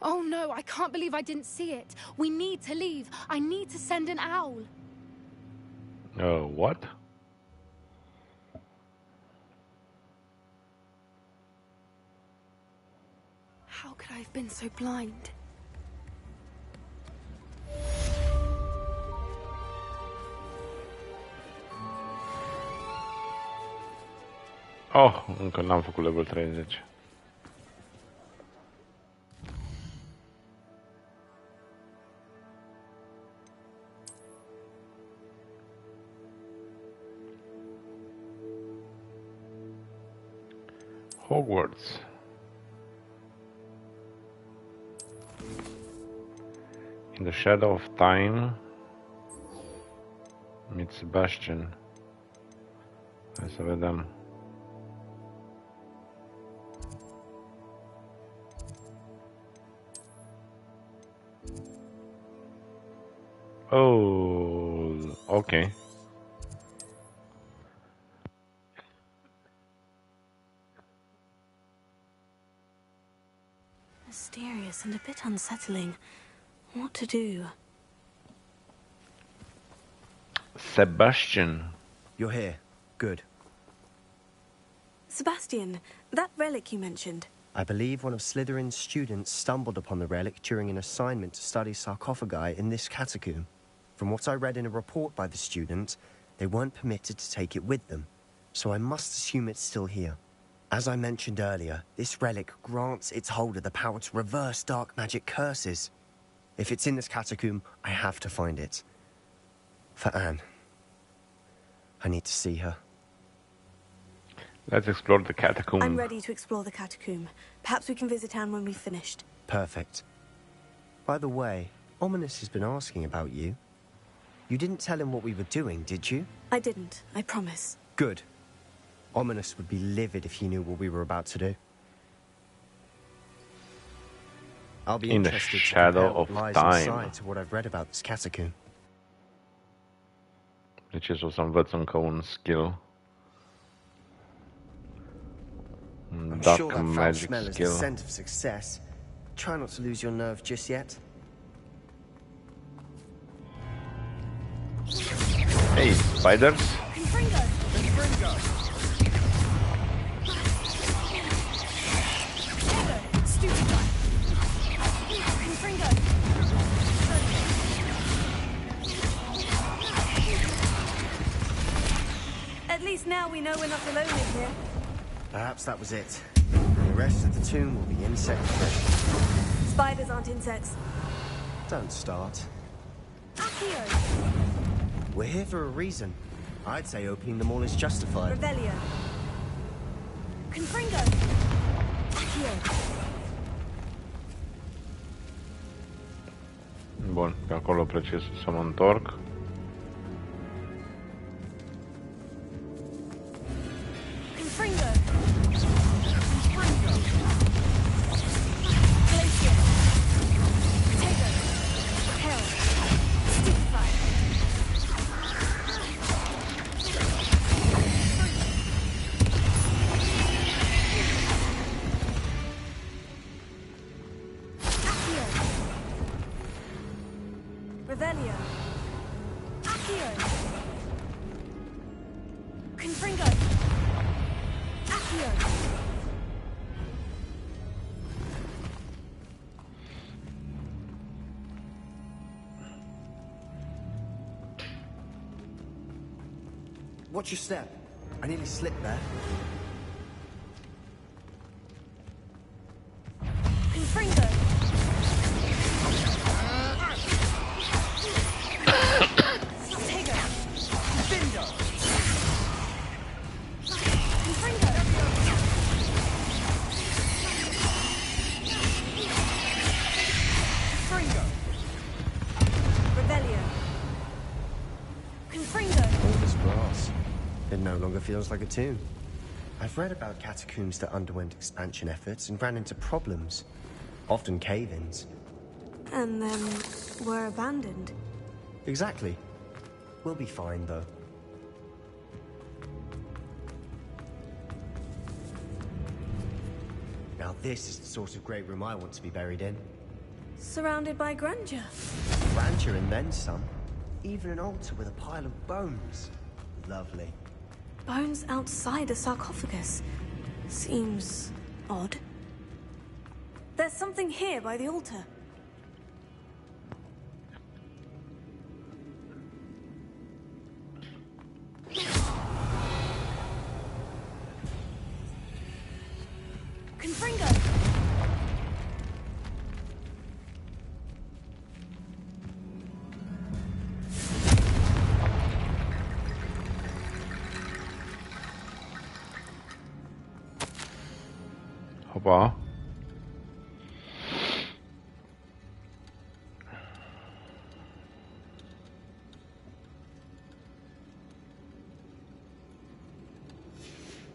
Oh no, I can't believe I didn't see it. We need to leave. I need to send an owl. What? How could I have been so blind? Oh, încă n-am făcut level 30. Hogwarts. In the shadow of time meets Sebastian. Hai să vedem. Oh, okay. Mysterious and a bit unsettling. What to do? Sebastian. You're here. Good. Sebastian, that relic you mentioned. I believe one of Slytherin's students stumbled upon the relic during an assignment to study sarcophagi in this catacomb. From what I read in a report by the student, they weren't permitted to take it with them, so I must assume it's still here. As I mentioned earlier, this relic grants its holder the power to reverse dark magic curses. If it's in this catacomb, I have to find it. For Anne. I need to see her. Let's explore the catacomb. I'm ready to explore the catacomb. Perhaps we can visit Anne when we've finished. Perfect. By the way, Ominous has been asking about you. You didn't tell him what we were doing, did you? I didn't, I promise. Good. Ominous would be livid if he knew what we were about to do. I'll be in the interested shadow to compare of what lies time. inside to what I've read about this catacomb. Deci o să învăț încă un skill. I'm Dark sure that foul magic smell is the skill. scent of success. Try not to lose your nerve just yet. Hey, spiders? Confringo! Confringo! Stupid one! Confringo! At least now we know we're not alone in here. Perhaps that was it. The rest of the tomb will be insect fresh. Spiders aren't insects. Don't start. Accio! We're here for a reason. I'd say opening them all is justified. Revelio. Confringo! Accio! Bun, pe acolo precis să mă întorc. Confringo! Confringo! Glacier! Potato! Hell! Stupefy! Accio! Revelio! Accio! Confringo! Accio! Watch your step. I nearly slipped there. Confringo! Potato! Bindo! Confringo! Confringo! Revelio! Confringo! All this brass. It no longer feels like a tomb. I've read about catacombs that underwent expansion efforts and ran into problems. Often cave-ins. And then were abandoned. Exactly. We'll be fine, though. Now this is the sort of great room I want to be buried in. Surrounded by grandeur. Grandeur and then some. Even an altar with a pile of bones. Lovely. Bones outside a sarcophagus. Seems odd. There's something here by the altar. Confringo! Hopa.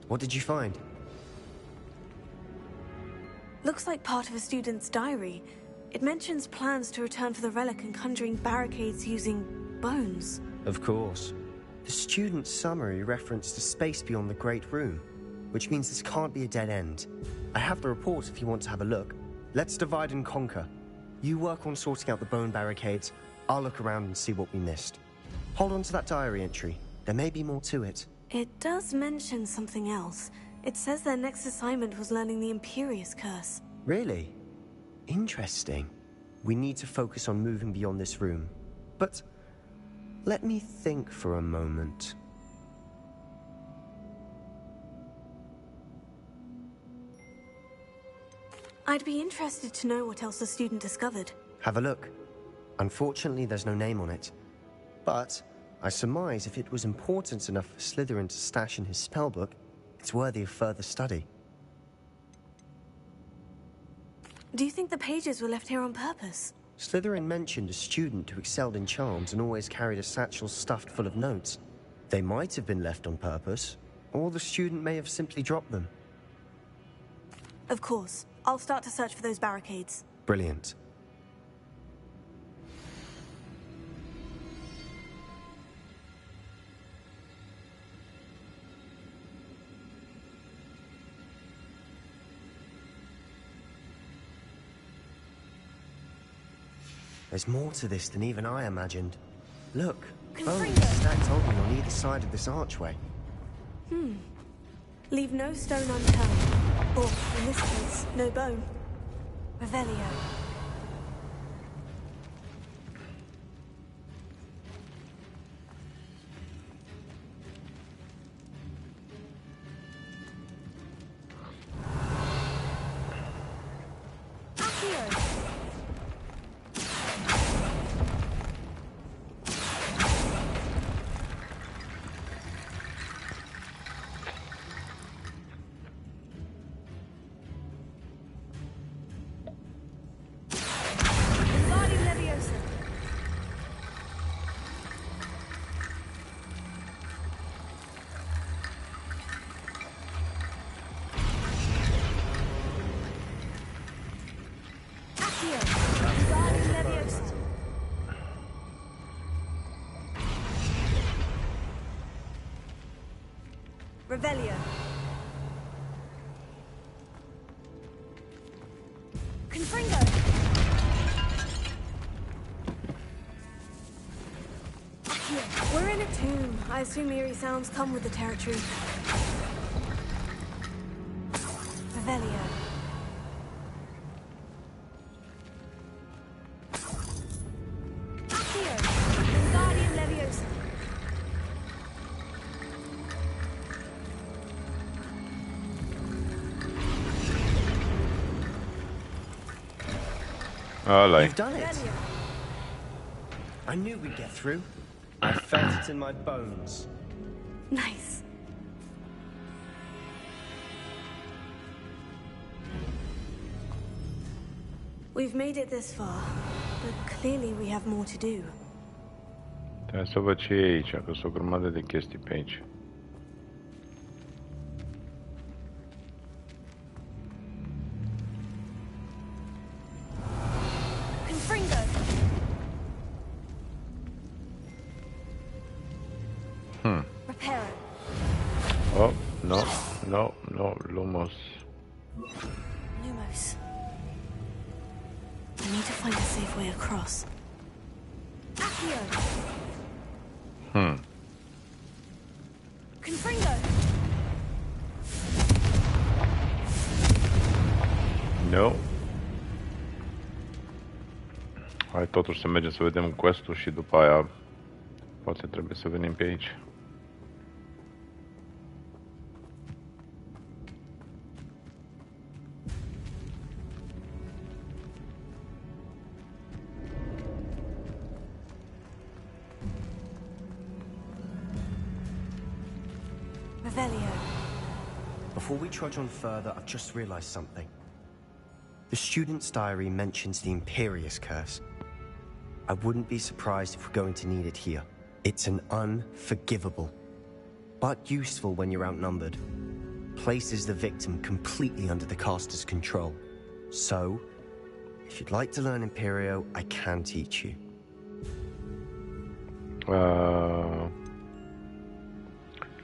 What did you find? Looks like part of a student's diary. It mentions plans to return for the relic and conjuring barricades using bones. Of course. The student's summary referenced a space beyond the Great Room, which means this can't be a dead end. I have the report if you want to have a look. Let's divide and conquer. You work on sorting out the bone barricades. I'll look around and see what we missed. Hold on to that diary entry. There may be more to it. It does mention something else. It says their next assignment was learning the Imperious Curse. Really? Interesting. We need to focus on moving beyond this room. But let me think for a moment. I'd be interested to know what else the student discovered. Have a look. Unfortunately, there's no name on it. But I surmise if it was important enough for Slytherin to stash in his spellbook, it's worthy of further study. Do you think the pages were left here on purpose? Slytherin mentioned a student who excelled in charms and always carried a satchel stuffed full of notes. They might have been left on purpose, or the student may have simply dropped them. Of course. I'll start to search for those barricades. Brilliant. There's more to this than even I imagined. Look, bones stacked oddly on either side of this archway. Leave no stone unturned. Or, in this case, no bone. Revelio. Revelio. Confringo. We're in a tomb. I assume eerie sounds come with the territory. Revelio. You've done it! I knew we'd get through. I felt it in my bones. Nice. We've made it this far, but clearly we have more to do. Trebuie să văd ce e aici, că sunt o grămadă de chestii pe aici. Oh, no, Lumos. Lumos. I need to find a safe way across. Accio. Confringo. No. Hai totuși să mergem să vedem quest-ul și după aia poate trebuie să venim pe aici. Before we trudge on further, I've just realized something. The student's diary mentions the Imperious Curse. I wouldn't be surprised if we're going to need it here. It's an unforgivable, but useful when you're outnumbered. Places the victim completely under the caster's control. So, If you'd like to learn Imperio, I can teach you.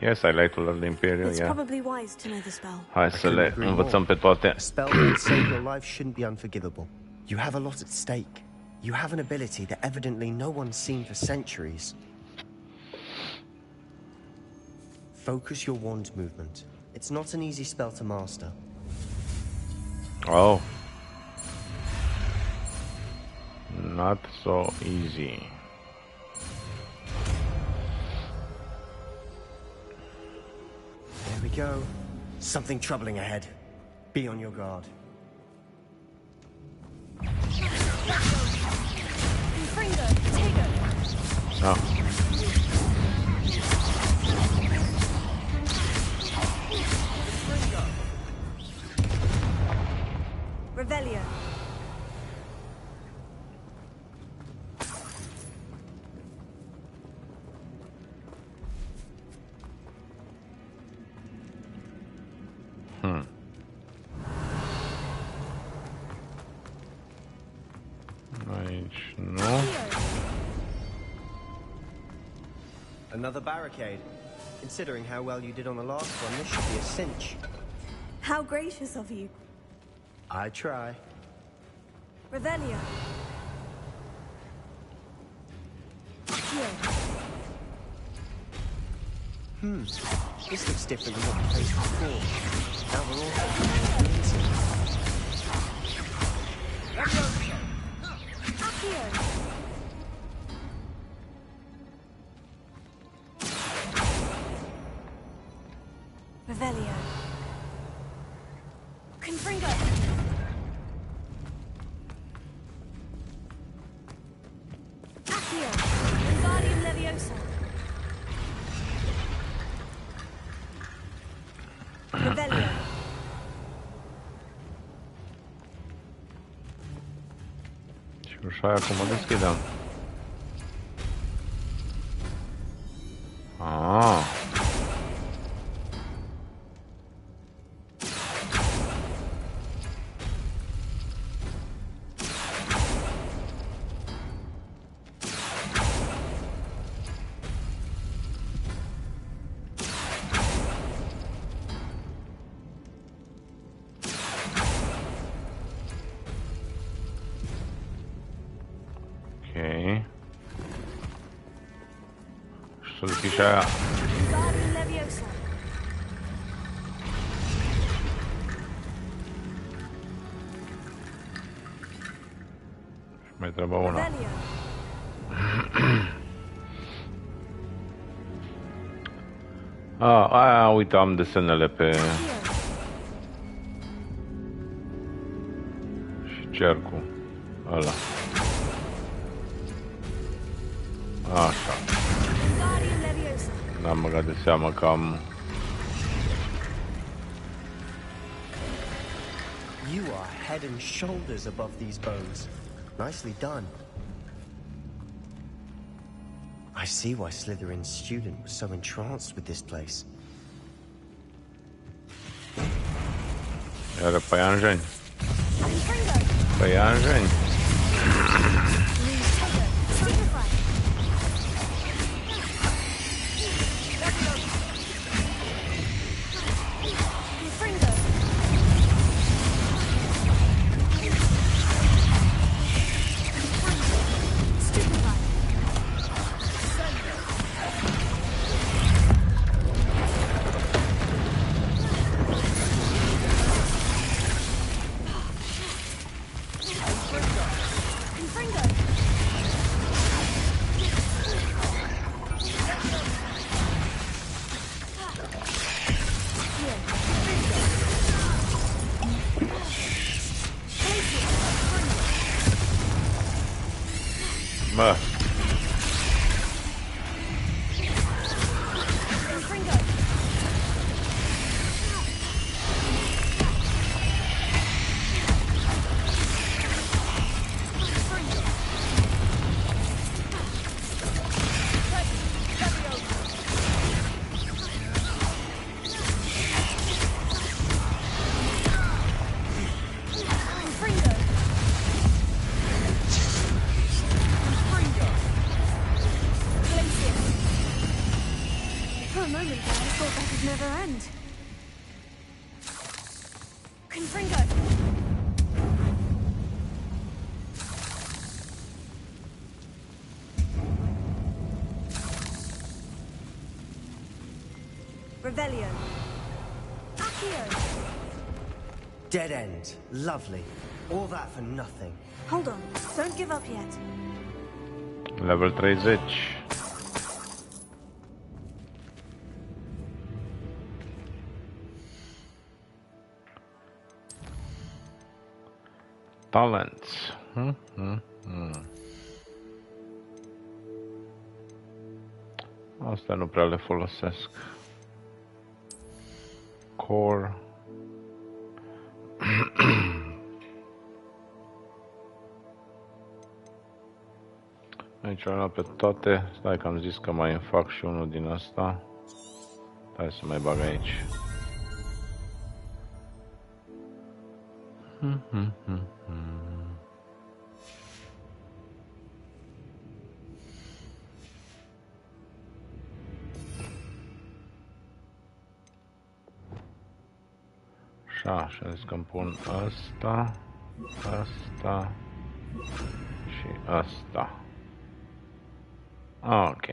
Yes, I like to learn Imperio, It's yeah. probably wise to know the spell. Hai să le învățăm pe toate. A spell that would save your life shouldn't be unforgivable. You have a lot at stake. You have an ability that evidently no one's seen for centuries. Focus your wand movement. It's not an easy spell to master. Oh. Not so easy. There we go. Something troubling ahead. Be on your guard. Oh. Revelio. Aici nu. Another barricade. Considering how well you did on the last one, this should be a cinch. How gracious of you. I try. Revelio. This looks different than what we faced before. Now we're all... Revelio. Confringo. Accio. Wingardium Leviosa. Revelio. Și ușa aia cum o deschidem. Ah. Ok. Și să deschid și aia. Wingardium Leviosa. Și mai trebuie una. Revelio. Aia, uite, am desenele pe... Și cercul ăla. Așa. Wingardium Leviosa. N-am băgat de seamă că am... You are head and shoulders above these bones. Nicely done. I see why Slytherin's student was so entranced with this place. Iară păianjeni. Păianjeni. Bă. moment there, I thought that would never end. Confringo! Revelio. Accio. Dead end. Lovely. All that for nothing. Hold on. Don't give up yet. Level 30. Talents. Asta nu prea le folosesc. Core. Aici am luat pe toate. Stai că am zis că mai îmi fac și unul din asta. Hai să mai bag aici. Așa, zis că îmi pun asta, asta și asta. Ok.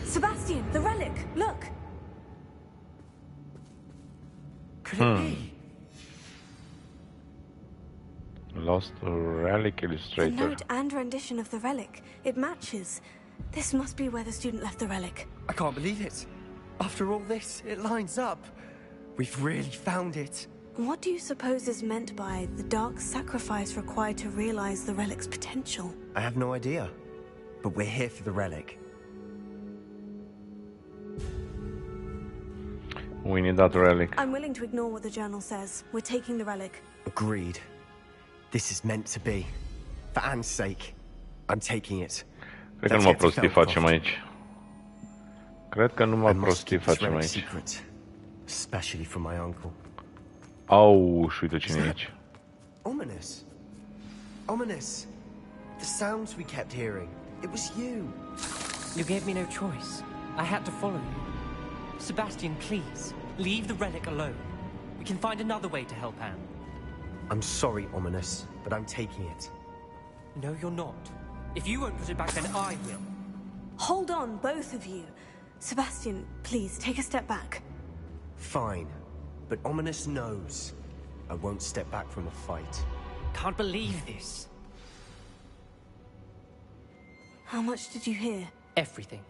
Sebastian, the relic, look! Could it be? Lost relic The illustrator. note and rendition of the relic. It matches. This must be where the student left the relic. I can't believe it. After all this, it lines up. We've really found it. What do you suppose is meant by the dark sacrifice required to realize the relic's potential? I have no idea. But we're here for the relic. We need that relic. I'm willing to ignore what the journal says. We're taking the relic. Agreed. This is meant to be. For Anne's sake, I'm taking it. Cred că numai prostii facem aici. Cred că numai prostii facem aici. Secret, especially from my uncle. Au, și uite cine e aici. Ominous. Ominous. The sounds we kept hearing. It was you. You gave me no choice. I had to follow you. Sebastian, please, leave the relic alone. We can find another way to help Anne. I'm sorry, Ominous, but I'm taking it. No, you're not. If you won't put it back, then I will. Hold on, both of you. Sebastian, please, take a step back. Fine. But Ominous knows I won't step back from a fight. Can't believe this. How much did you hear? Everything.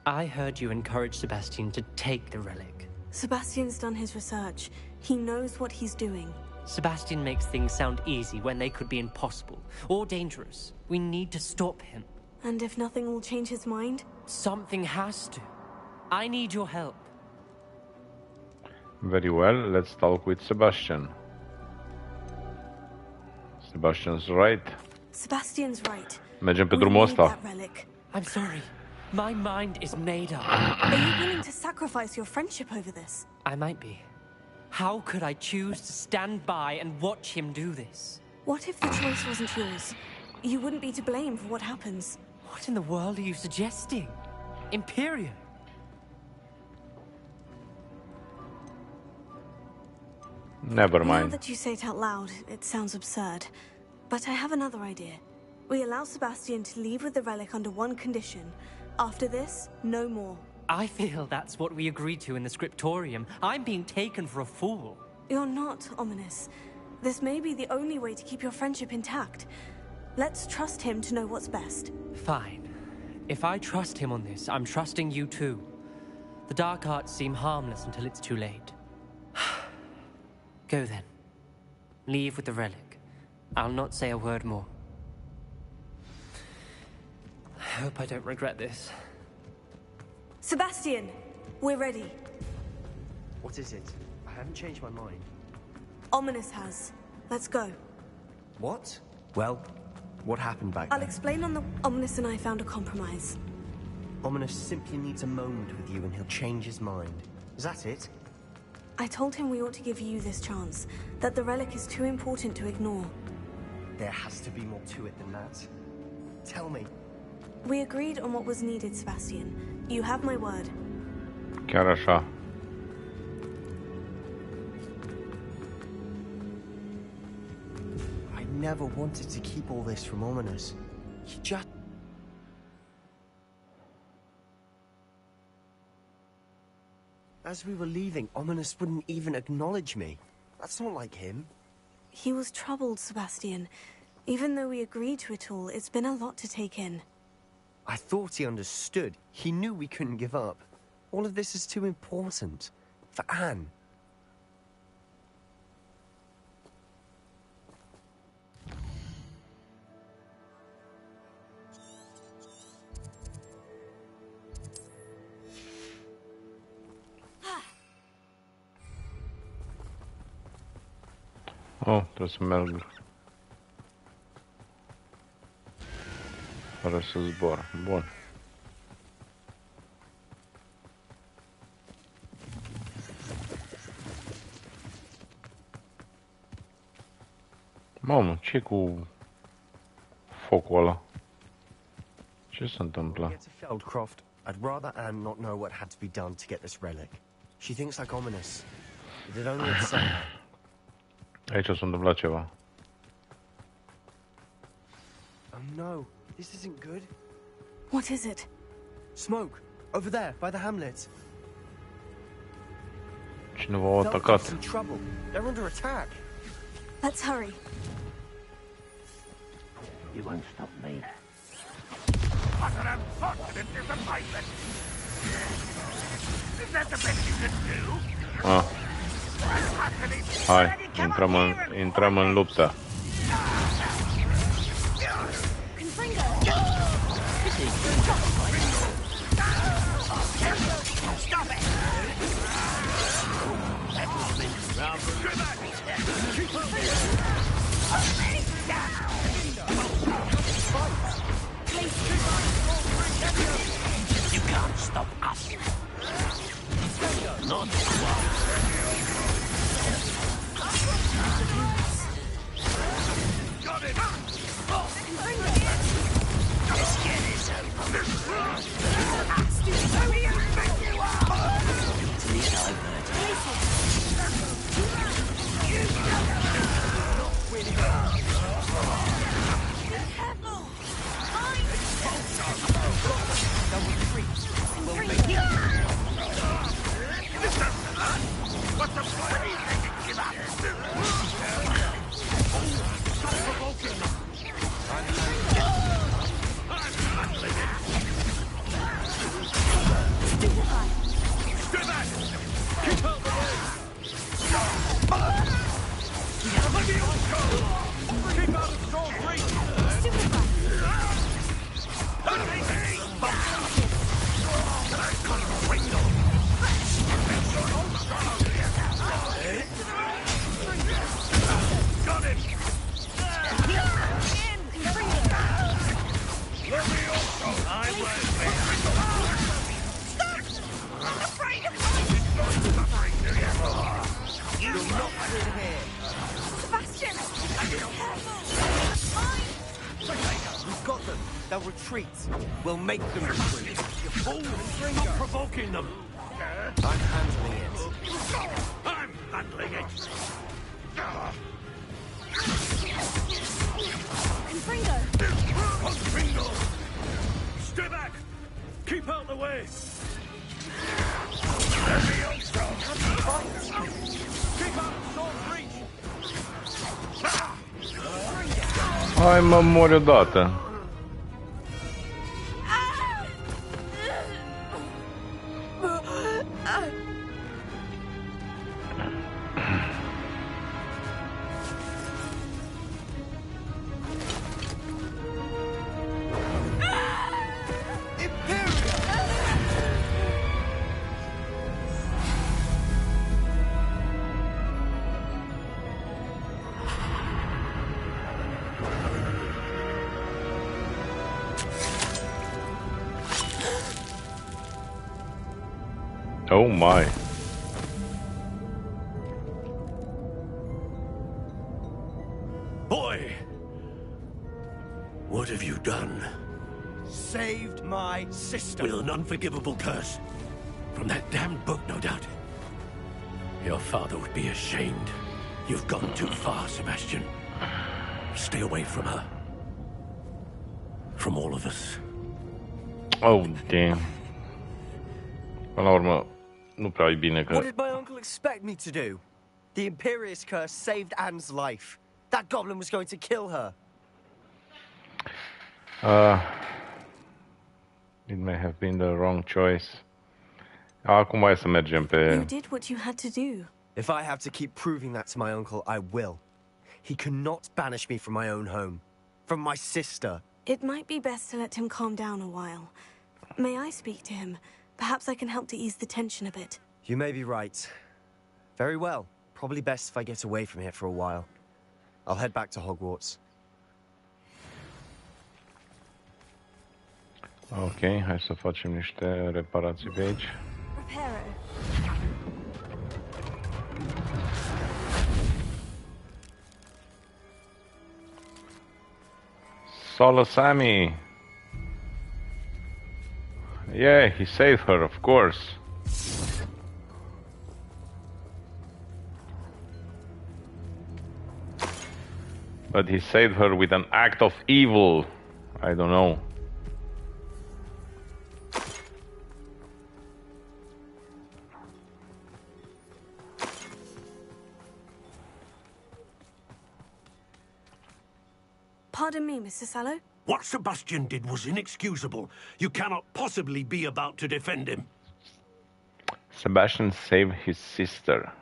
I heard you encourage Sebastian to take the relic. Sebastian's done his research. He knows what he's doing. Sebastian makes things sound easy when they could be impossible or dangerous. We need to stop him. And if nothing will change his mind? Something has to. I need your help. Very well, let's talk with Sebastian. Sebastian's right. Sebastian's right. Mergem pe drumul ăsta. I'm sorry. My mind is made up. Are you willing to sacrifice your friendship over this? I might be. How could I choose to stand by and watch him do this? What if the choice wasn't yours? You wouldn't be to blame for what happens. What in the world are you suggesting? Imperium? Never mind. Now that you say it out loud, it sounds absurd. But I have another idea. We allow Sebastian to leave with the relic under one condition. After this, no more. I feel that's what we agreed to in the scriptorium. I'm being taken for a fool. You're not, Ominous. This may be the only way to keep your friendship intact. Let's trust him to know what's best. Fine. If I trust him on this, I'm trusting you too. The dark arts seem harmless until it's too late. Go then. Leave with the relic. I'll not say a word more. I hope I don't regret this. Sebastian, we're ready. What is it? I haven't changed my mind. Ominous has. Let's go. What? Well, what happened back I'll then? explain on the... Ominous and I found a compromise. Ominous simply needs a moment with you and he'll change his mind. Is that it? I told him we ought to give you this chance, that the relic is too important to ignore. There has to be more to it than that. Tell me. We agreed on what was needed, Sebastian. You have my word. Chiar așa. I never wanted to keep all this from Ominous. He just... As we were leaving, Ominous wouldn't even acknowledge me. That's not like him. He was troubled, Sebastian. Even though we agreed to it all, it's been a lot to take in. I thought he understood. He knew we couldn't give up. All of this is too important. For Anne. Oh, trebuie să merg fără să zbor. Bun. Mamă, ce cu focul ăla? Ce se întâmplă? Feldcroft, I'd rather Anne not know what had to be done to get this relic. She thinks like Ominous. It had only upset her. Aici s-a întâmplat ceva. Oh no, this isn't good. What is it? Smoke, over there, by the hamlet. Cineva a atacat. In trouble. They're under attack. Let's hurry. You won't stop me. What an unfortunate disappointment! Is that the best you can do? Ah. Hai, intrăm în luptă. You can't stop us. Not Got it! Let's get this over. Who do you think you are? To the divert. What's the point? Give up! Stop provoking them! I'm handling it! Stay back! Keep out the way! Keep out of Storm's reach! Got him! Let me also! I was there! I'm afraid of You're not through here. Sebastian! We've got them. They'll retreat. We'll make them retreat. You fool! Stop provoking them! I'm handling it. I'm handling it! Confringo! Confringo! Stay back! Keep out the way! Let me also! Keep out of Storm's reach! Hai mă, mori odată. Oh my. have you done? Saved my sister. With an unforgivable curse. From that damned book, no doubt. Your father would be ashamed. You've gone too far, Sebastian. Stay away from her. From all of us. Oh, damn. Până la urmă, nu prea e bine că... What did my uncle expect me to do? The Imperious curse saved Anne's life. That goblin was going to kill her. It may have been the wrong choice. Acum hai să mergem pe... You did what you had to do. If I have to keep proving that to my uncle, I will. He cannot banish me from my own home. From my sister. It might be best to let him calm down a while. May I speak to him? Perhaps I can help to ease the tension a bit. You may be right. Very well. Probably best if I get away from here for a while. I'll head back to Hogwarts. Ok, hai să facem niște reparații pe aici. Solo Sammy! Yeah, he saved her, of course. But he saved her with an act of evil. I don't know. Pardon me, Mr. Sallow? What Sebastian did was inexcusable. You cannot possibly be about to defend him. Sebastian saved his sister.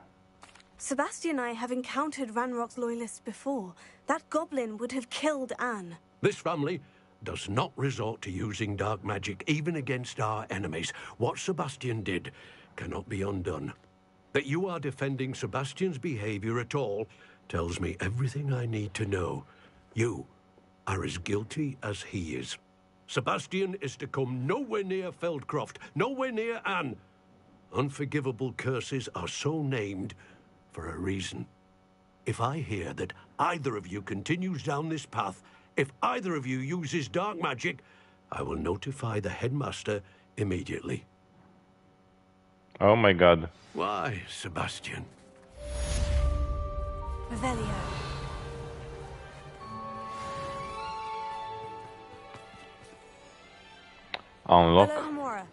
Sebastian and I have encountered Ranrock's loyalists before. That goblin would have killed Anne. This family does not resort to using dark magic even against our enemies. What Sebastian did cannot be undone. That you are defending Sebastian's behavior at all tells me everything I need to know. You are as guilty as he is. Sebastian is to come nowhere near Feldcroft, nowhere near Anne. Unforgivable curses are so named for a reason. If I hear that either of you continues down this path, if either of you uses dark magic, I will notify the headmaster immediately. Oh my god. Why, Sebastian? Revelio. Unlock. Hello, Hamora.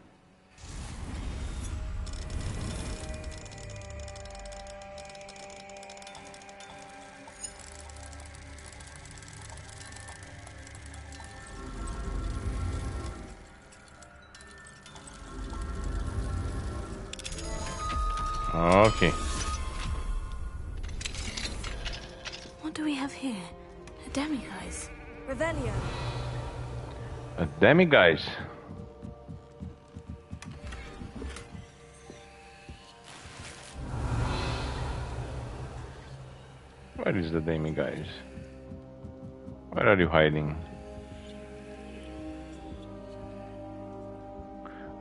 Okay. What do we have here? A demiguise. Revelio. A demiguise. Where is the demiguise? Where are you hiding?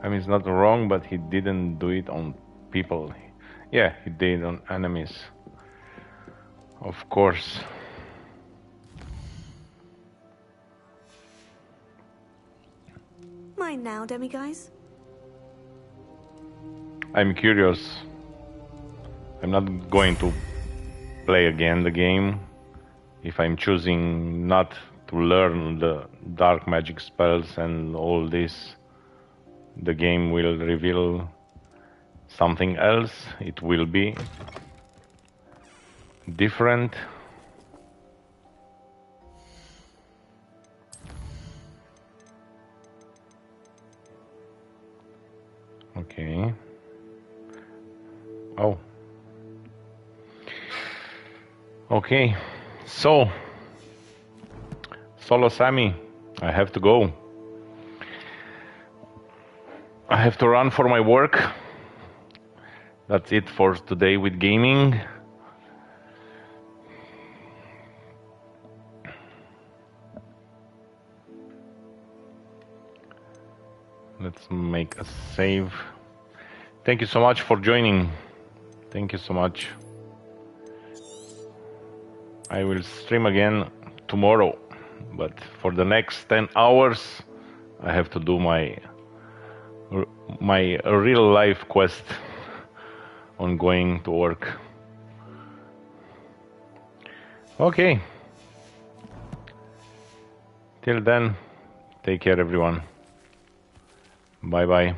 I mean, it's not wrong, but he didn't do it on people. Yeah, he did on enemies. Of course. Mine now, demiguise. I'm curious. I'm not going to play again the game if I'm choosing not to learn the dark magic spells and all this. The game will reveal something else. It will be different. Okay. Oh. Okay. So, Solo Sammy, I have to go. I have to run for my work. That's it for today with gaming. Let's make a save. Thank you so much for joining. Thank you so much. I will stream again tomorrow, but for the next 10 hours I have to do my real life quest on going to work. Okay. Till then, take care everyone. Bye bye.